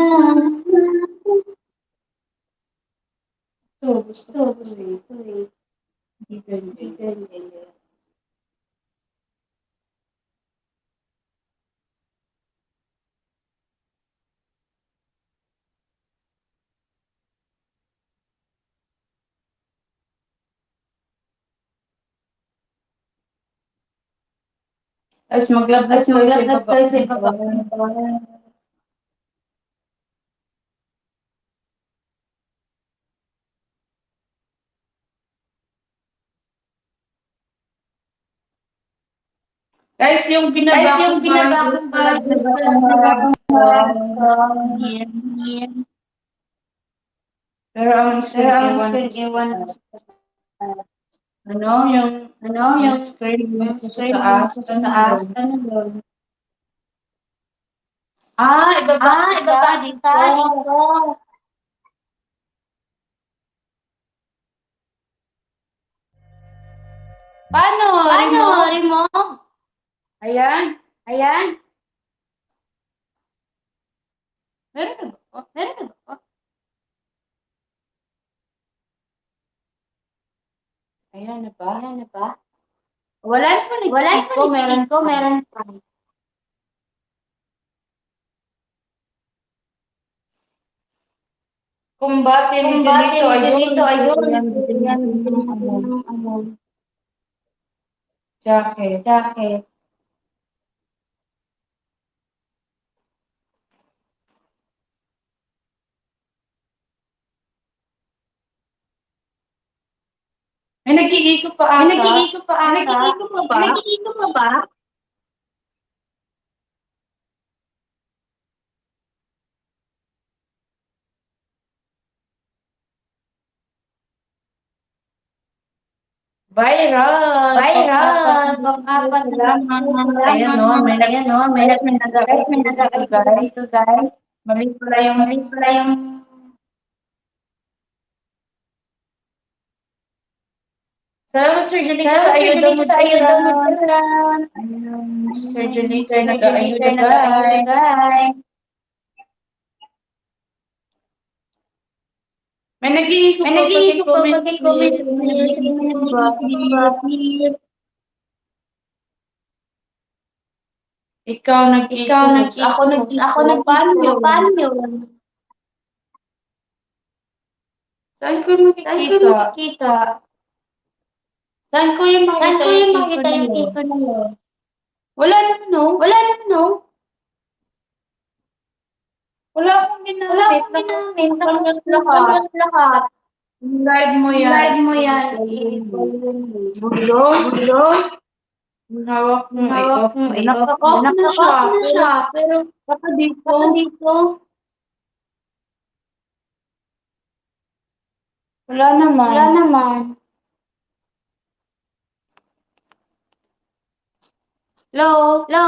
Gusto Ito, ko gusto eh. ko eh. Ganyan. As maglabas kayo sa Maglagay ibaba. kayo sa ibaba. Guys, yung binaba kong bag, marami yan. Pero ang Pero screen ang iwan screen ko sa iwan taas. Ano, yung screen yung ko sa screen taas. sa taas. Ano yun? Ibaba Ibaba kita kita dito. dito. Paano? Paano? Remove? Remove? Ayan. Ayan. Meron na ba? Meron na ba? Ayan na ba? Ayan na ba? Wala naman Wala nag-click ko. naman Meron ko, pa. meron pa. Kumbate ni Kung bate Julito. ni Ayun. Julito, ayun. Ayan, Yan, bigyan natin ng ano. ng ano. Jacket. Jacket. May nag-iikot pa May ata. nag-iikot pa May ata. nag-iikot pa ba? May nag-iikot pa ba? Viral. Viral. Pang-apat Pang-apat na na salamat. Ayan o. May Ayan o, may guys, may guys, may nag-iikot dito, nag-iikot guys. dito, guys. Mali pala yung Mali pala yung salamat, Sir Julito, salamat sa Sir ayuda mo Julito sa ayuda mo dyan. dyan. Sir Julito, Sir Julito, nag-aayuda, nag-aayuda, guys. guys. May nag-iikot May pa nag-iikot pa pag-comment, pag-comment, please. May please. nag-iikot pa ba? Please. Ikaw Ikaw nag-iikot. Ako nag-iikot. Ako nag-iikot. Paano nag-iikot. yun? Paano yun? Saan ko Saan ko makikita? makikita? Saan ko yung Saan makikita ko yung yung iko makikita na yung yun? iko na yun? Wala naman, no? Wala naman, no? Wala akong Wala ginamit. akong ginamit. Nakapangat lahat. Nakapangat lahat. Live mo yan. Live mo yan. Bulo. Bulo. Hawak mo Hawak i-off mo, mo. i-off mo. Nakaka-off na siya. Nakaka-off na siya. Pero, Baka dito. baka dito. Wala naman. Wala naman. Hello? Hello?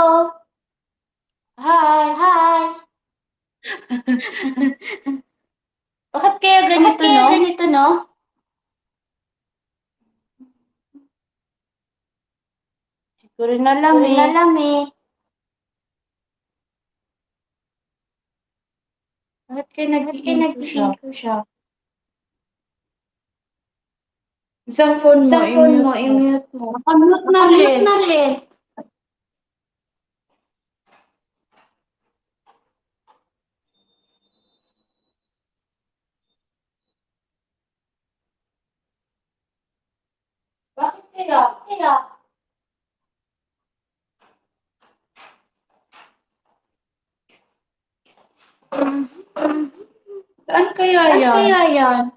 Hi. Hi. Bakit kaya Bakit ganito, kaya no? ganito, no? Siguro na alam Wala na eh. alam eh. Bakit kaya Bakit kaya nag-iinto siya? nag-iinto siya? Isang phone mo, Isang phone mo, i-mute mo. i-mute mo. Nakamute na Nakamute rin. na rin. Saan kaya yan?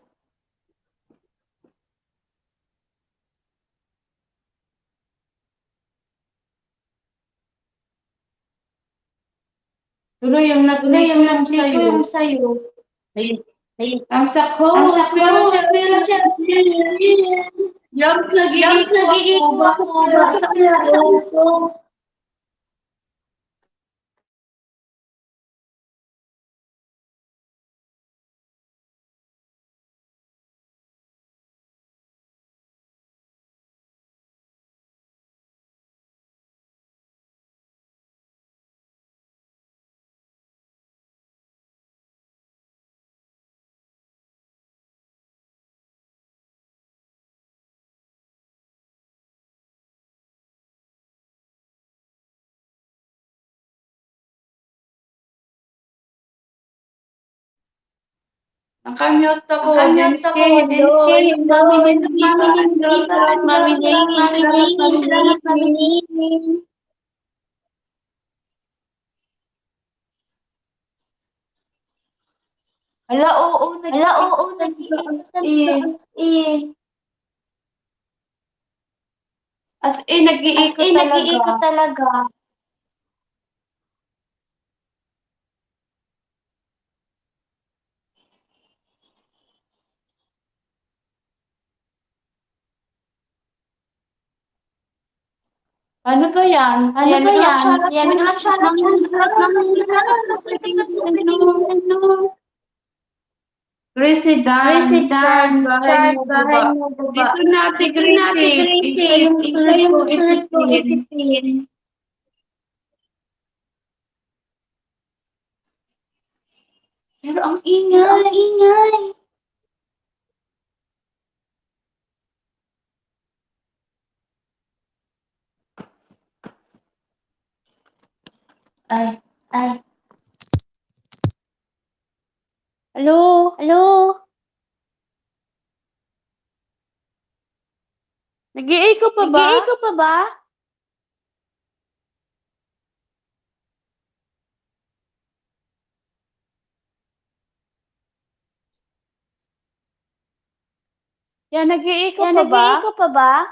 Tuloy yung nag-play ko yung sa'yo. Ang sakos, pero siya. Yung nag-iikot ako, basta ko. Nakamute ako, Denske, yung mami Jane. Hala, oo, nag-iikot as in, nag-iikot talaga. Ano ba yan? Yan, naglalap siya ng Resident, bahay mo ba? Dito natin, Gracie. Isa yung susunod ko, ipipin. Pero ang ingay. Ay. Hello? Nag-i-echo pa ba? Yan, nag-i-echo pa ba?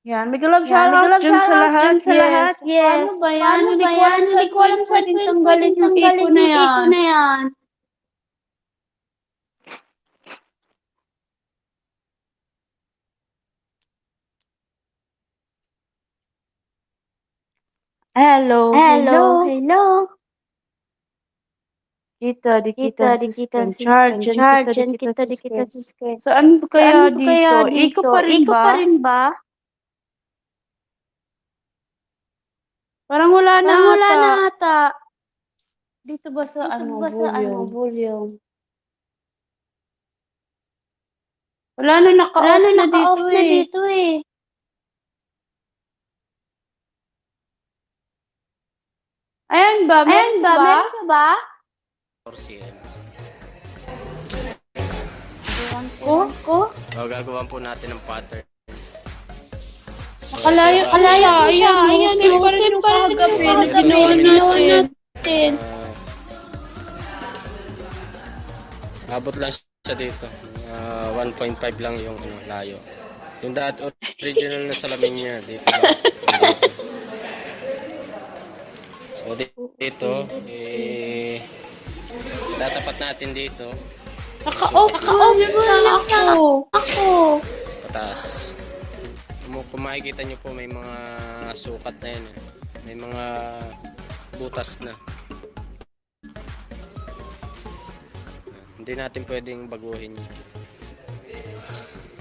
Yan, may galap shoutout dyan sa lahat. Yes. Paano ba yan? Hindi ko alam saan pwedeng tanggalin yung echo na yan. Hello. Kita, dikitan sa screen. Charge, kita, dikitan sa screen. Saan kaya dito? Echo pa rin ba? Parang wala na ata. Dito ba sa volume? Wala na, naka-off na dito eh. Ayan ba? Meron ka ba? Ko? Gagawan po natin ng pattern. Nakalayo siya. Ayan, yung kagabi na ginawa natin. Abot lang siya dito. 1.5 lang yung layo. Yung original na salamin niya dito lang. So dito, tatapat natin dito. Naka-off lang ako. Pataas. Kung makikita nyo po, may mga sukat na yan. May mga butas na. Hindi natin pwedeng baguhin yun.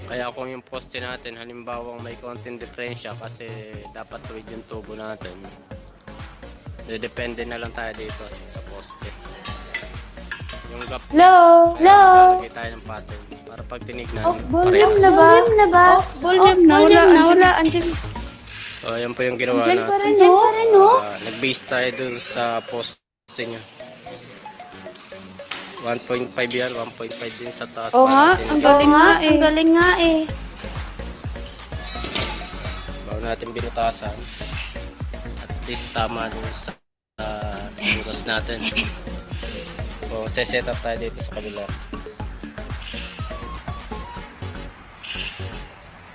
Kaya kung yung poste natin, halimbawa may konting diferensya kasi dapat tuwid yung tubo natin. Depende na lang tayo dito sa poste. Yung gap. Hello. Lalagay tayo ng pattern para pag tinignan. Volume na ba? Volume na. Wala. Andiyan. So, ayan po yung ginawa natin. Andiyan pa rin, no? Nag-base tayo dun sa poste nyo. 1.5 yan, 1.5 din sa taas. Oo nga, ang galing nga eh. Ang galing nga eh. Bago natin binutasan. At least tama dun sa butas natin. So, set up tayo dito sa kabila.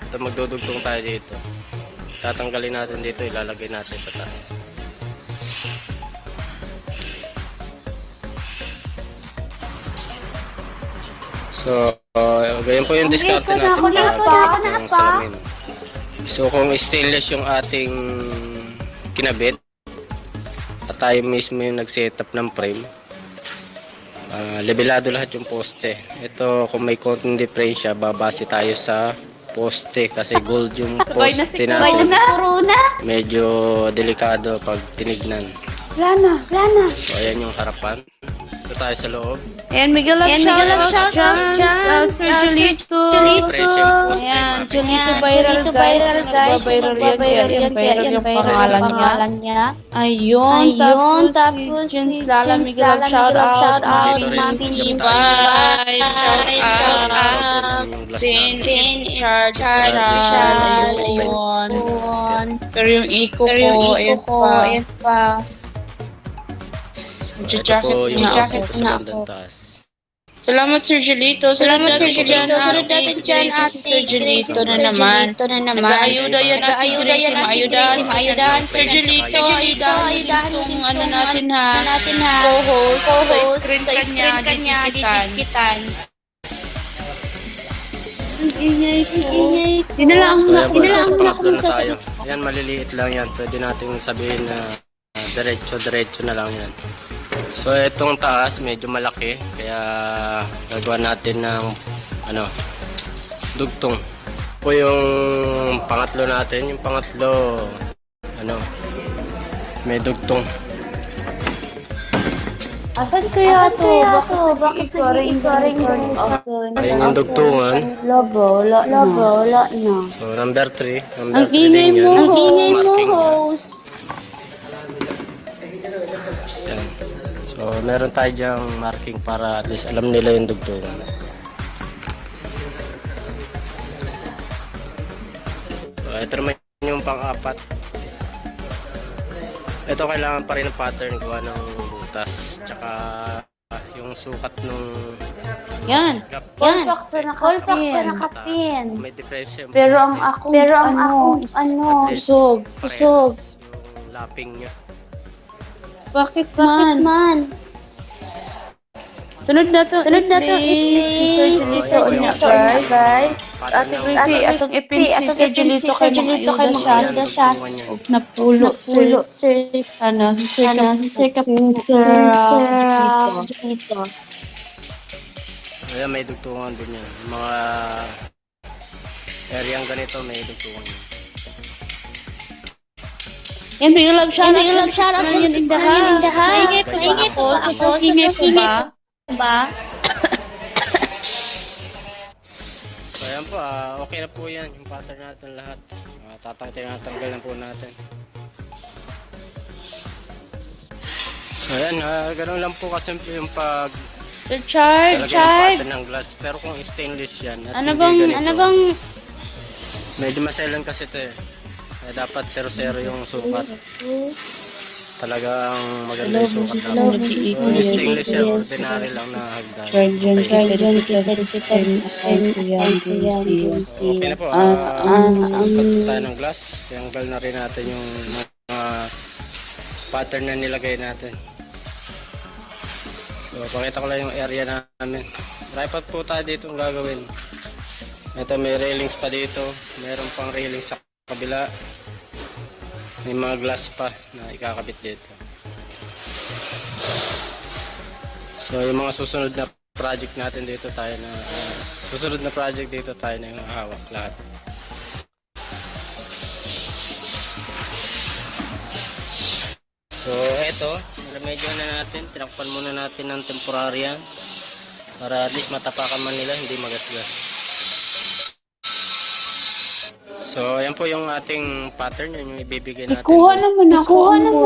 Ito, magdudugtong tayo dito. Tatanggalin natin dito, ilalagay natin sa taas. So, ganyan po yung diskarte natin para yung salamin. So, kung stainless yung ating kinabit, at tayo mismo yung nag-setup ng frame, levelado lahat yung poste. Ito, kung may konting diferensya, babase tayo sa poste kasi gold yung poste natin. Medyo delikado pag tinignan. Wala na. So, ayan yung harapan. Ito tayo sa loob. And Miguel of shout out Sir Julito. Ayan, Julito viral guys. Viral yung pangalan niya. Ayun, tapos si Jens Miguel of shout out. Mami Bye. Shout out. Sin charge. Ayun. Pero yung iko ko, if pa. Ito po yung jacket sa bandang taas. Salamat Sir Julito. Sunod natin dyan ate. Sir Julito na naman. Nag-aayuda yan at maayudahan. Sir Julito, ayudahan itong ano natin ha. Co-host. Sa screen kanya, dikitan. Ingay. Dinalaan mo na tayo. Yan, maliliit lang yan. Pwede natin sabihin na diretso na lang yan. So itong taas medyo malaki kaya gagawa natin ng dugtong. Po yung pangatlo natin, yung pangatlo may dugtong. Asan kaya to? Bakit naging Ayun yung dugtungan. Wala na. So number 3 Ang ingay din mo, yan. host. Yan. So meron tayo dyang marking para at least alam nila yung dugtungan. So ito naman yung pang-apat. Ito kailangan pa rin ng pattern gawa ng butas tsaka yung sukat nung All packs na nakapin. may difference. Pero ang ako usog. Yung lapping niya. Bakit man? Sunod na to i-play. Sir Julito guys. Ate Gracie, atong i-pin si Sir Julito kay makayuda siya. Napulo, sir. Sir Julito. Ayan, may dugtungan din yan. Mga areang ganito may dugtungan yan. Yan, big love shout out yun in the house. Ingay po ako. Ingay po ba? So ayan po, okay na po yan. Yung pattern natin lahat. Tatanggal na po natin. So ayan, ganun lang po kasi yung pag Charge. pattern ng glass. Pero kung stainless yan at Ano bang medyo maselan kasi ito eh. Dapat 0-0 yung sukat. Talagang maganda yung sukat natin. So, yung stainless yan, ordinary lang na hagdan. So, okay na po. Sukat po tayo ng glass. Tanggal na rin natin yung mga pattern na nilagay natin. So, pakita ko lang yung area namin. Tripod po tayo dito ang gagawin. Ito may railings pa dito. Meron pang railings sa kabila. May mga glass pa na ikakabit dito. So yung mga susunod na project natin dito tayo na yung hawak lahat. So eto, medyo na natin, tinakpan muna natin ng temporary yan para at least matapakan man nila, hindi magasgas. So, ayan po yung ating pattern, yun yung ibibigay natin. Kuha naman ako. Ano?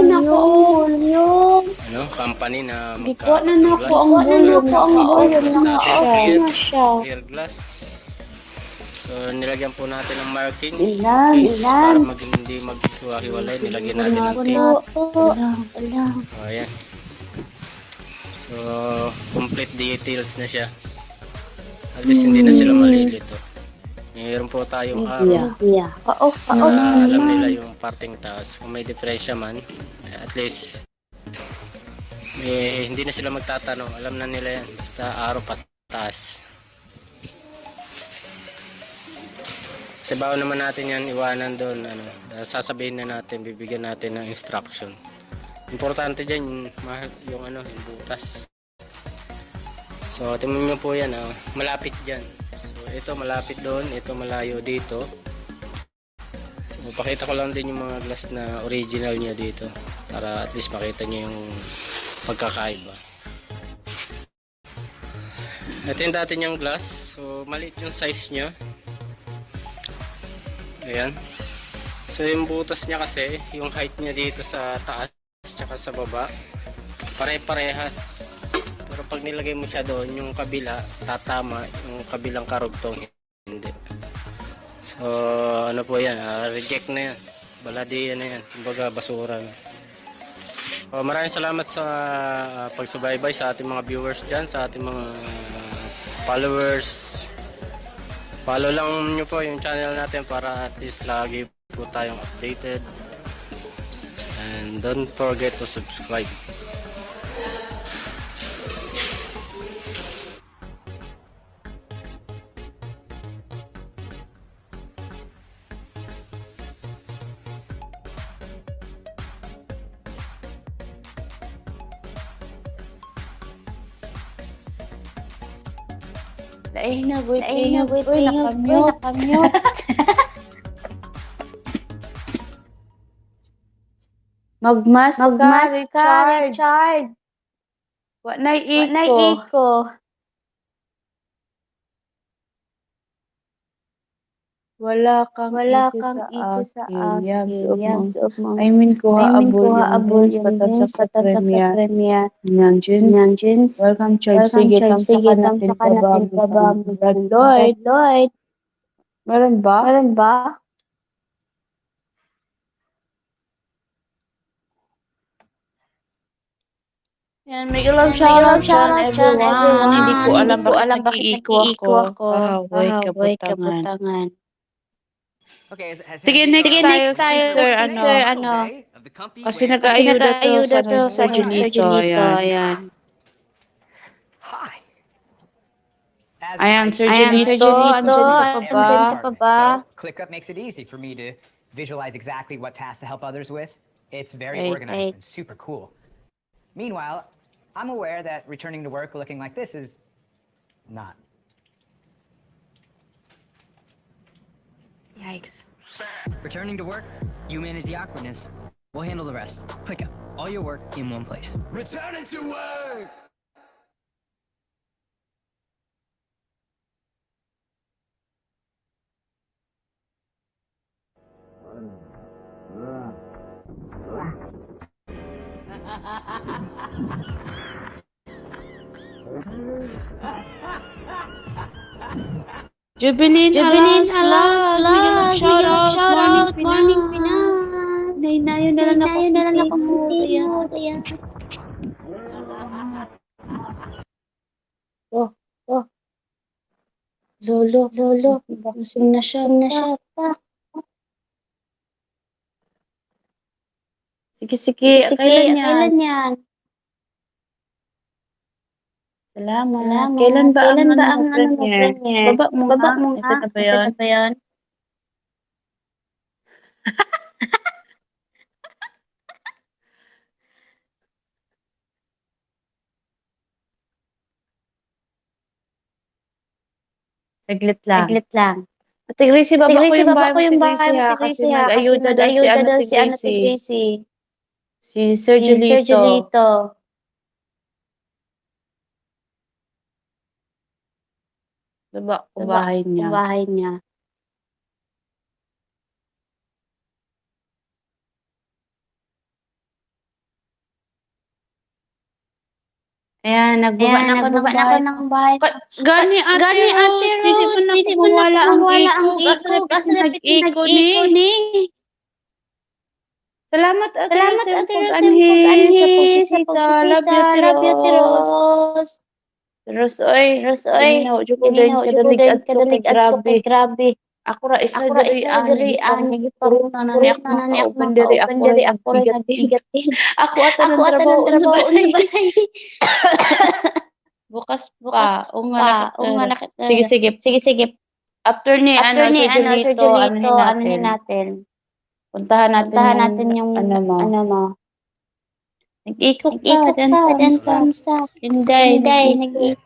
company na Gikuha na magkakat ng na glass. ko ang bulong na Glass natin, okay na siya. clear glass. So, nilagyan po natin ng marking. Ilan? Para hindi maghiwalay, nilagyan natin ng tape. O, ayan. So, complete details na siya. At least hindi na sila malilito. Mayroon po tayong arrow. Alam nila yung parting taas. Kung may diferensya man, at least hindi na sila magtatanong. Alam na nila yan. Basta arrow pataas. Kasi bago naman natin yan iwanan doon, sasabihin na natin, bibigyan natin ng instruction. Importante dyan yung butas. So, tingnan nyo po yan, malapit dyan. So, ito malapit doon, ito malayo dito. So, pakita ko lang din yung mga glass na original niya dito. Para at least makita nyo yung pagkakaiba. Ito yung dati niyang glass. So, maliit yung size niya. Ayan. So, yung butas niya kasi, yung height niya dito sa taas, tsaka sa baba, pare-parehas. Pero pag nilagay mo siya doon, yung kabila, tatama, yung kabilang karugtong, hindi. So, ano po yan, reject na yan. Baladiyan na yan. Kumbaga, basura na. Maraming salamat sa pagsubaybay sa ating mga viewers dyan, sa ating mga followers. Follow lang nyo po yung channel natin para at least lagi po tayong updated. And don't forget to subscribe. Lain na, nakamute. Magmas ka, Richard. Wa na iko. Wala kang iko sa akin. Yam, suot mo. I mean, kuha abol yung jeans, patat sa premier. Nang jeans. Welcome, Church. Sige, tamsakan natin pa ba? Lloyd. Meron ba? Yan, may ilang shoutout dyan, everyone. Hindi ko alam bakit nag-iiko ako. Pahawoy, kabutangan. Okay, Sige, next tayo, sir, kasi nag-aayuda to sa Junito, ayan. Ayan, Sir Junito, andyan pa ba? ClickUp makes it easy for me to visualize exactly what tasks to help others with. It's very organized and super cool. Meanwhile, I'm aware that returning to work looking like this is not. Yikes. Returning to work, you manage the awkwardness. We'll handle the rest. ClickUp, all your work in one place. Returning to work! Jubilin Alas, shoutout, morning Pinas. Nainayon na lang ako ayan. Oh. Lolo, lasing na siya pa. Sige, kailan yan? Salamat. Kailan ba ang premiere? Baba mo nga. Ito na ba yun? Saglit lang. Ate Gracie, baba ko yung bahay mo, kasi nag-ayuda daw si Gracie. Si Sir Julito. Baba ko bahay niya. Ayan, nagbaba na ako ng bahay. bahay. Gani Ate Rose, dili man ako mawala ang ikog. Asa dapat nag-iko ni? Salamat Ate Rose sa pag-anhi, sa pagbisita. Love you, Ate Rose. Rose, oy, gininaw, dyan ko din kadalig-ad ko kay grabe. Ako ra isa diri ani corona na ni ako makauban diri ako rin nagbigat. Ako ata ng trabaho sa bahay. Bukas pa. O nga nakita. Sige. After ni Sir Julito, ano natin. Puntahan natin yung ano mo. Nag-ikot ka dan sa Inday.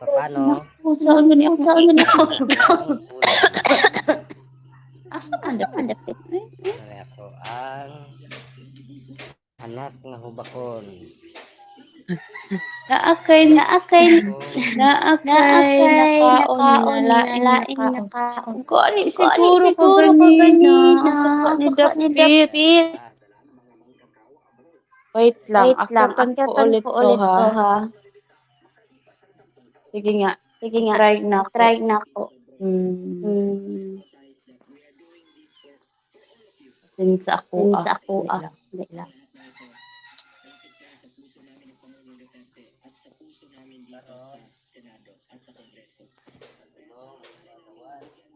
Paano? Saan gani ako? Asa man dapit? Kaya ako ang anak nga hubakon. Naakay nakaon nakaon. Ko ani siguro ganina. Asa ka ni dapit. Wait lang, akyatan ko ulit to ha. Sige nga, try na ko. Since ako Hindi lang.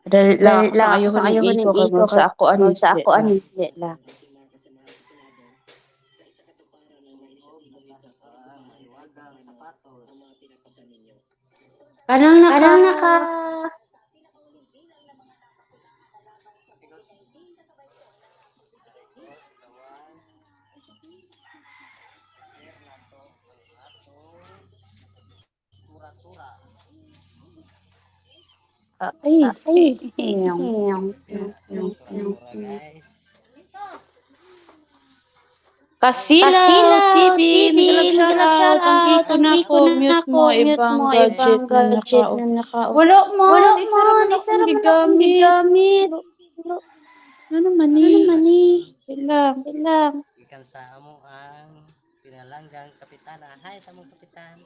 Dali lang, sa ayoko ng iko sa ako hindi lang. Parang naka Kasilaw TV, migalap shoutout. Ang iko na ko, mute mo, ibang gadget na nakaon. Wala mo, isa naman akong gigamit. Ano naman ni? Bilang. Ikan sa amo ang pinalanggang kapitana. Hi sa mong kapitan.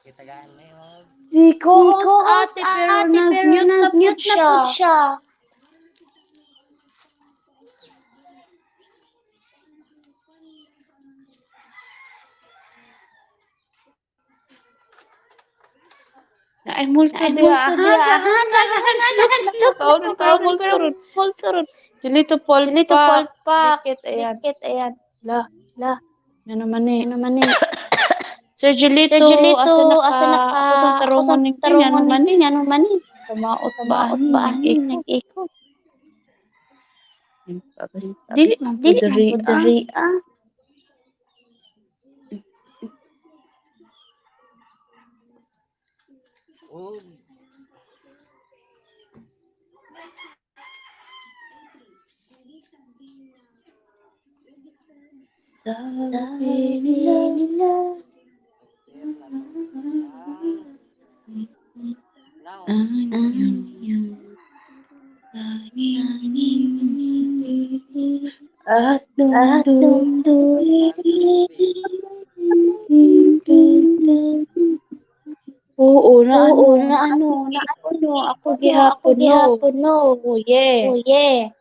Kitagaan mo yun. Si co-host ate pero nag-mute na po siya. Ay, multo dia. Multo. Julito Polpa. Dikit, ayan. La. Ano naman eh. Sir Julito, asa naka? Ako sa tarungon ng ano man eh. Kamaot ba? Nag-ikot. Dili man po dari. Sabi nila at Oo na ano ako gihapon no. Oh yeah.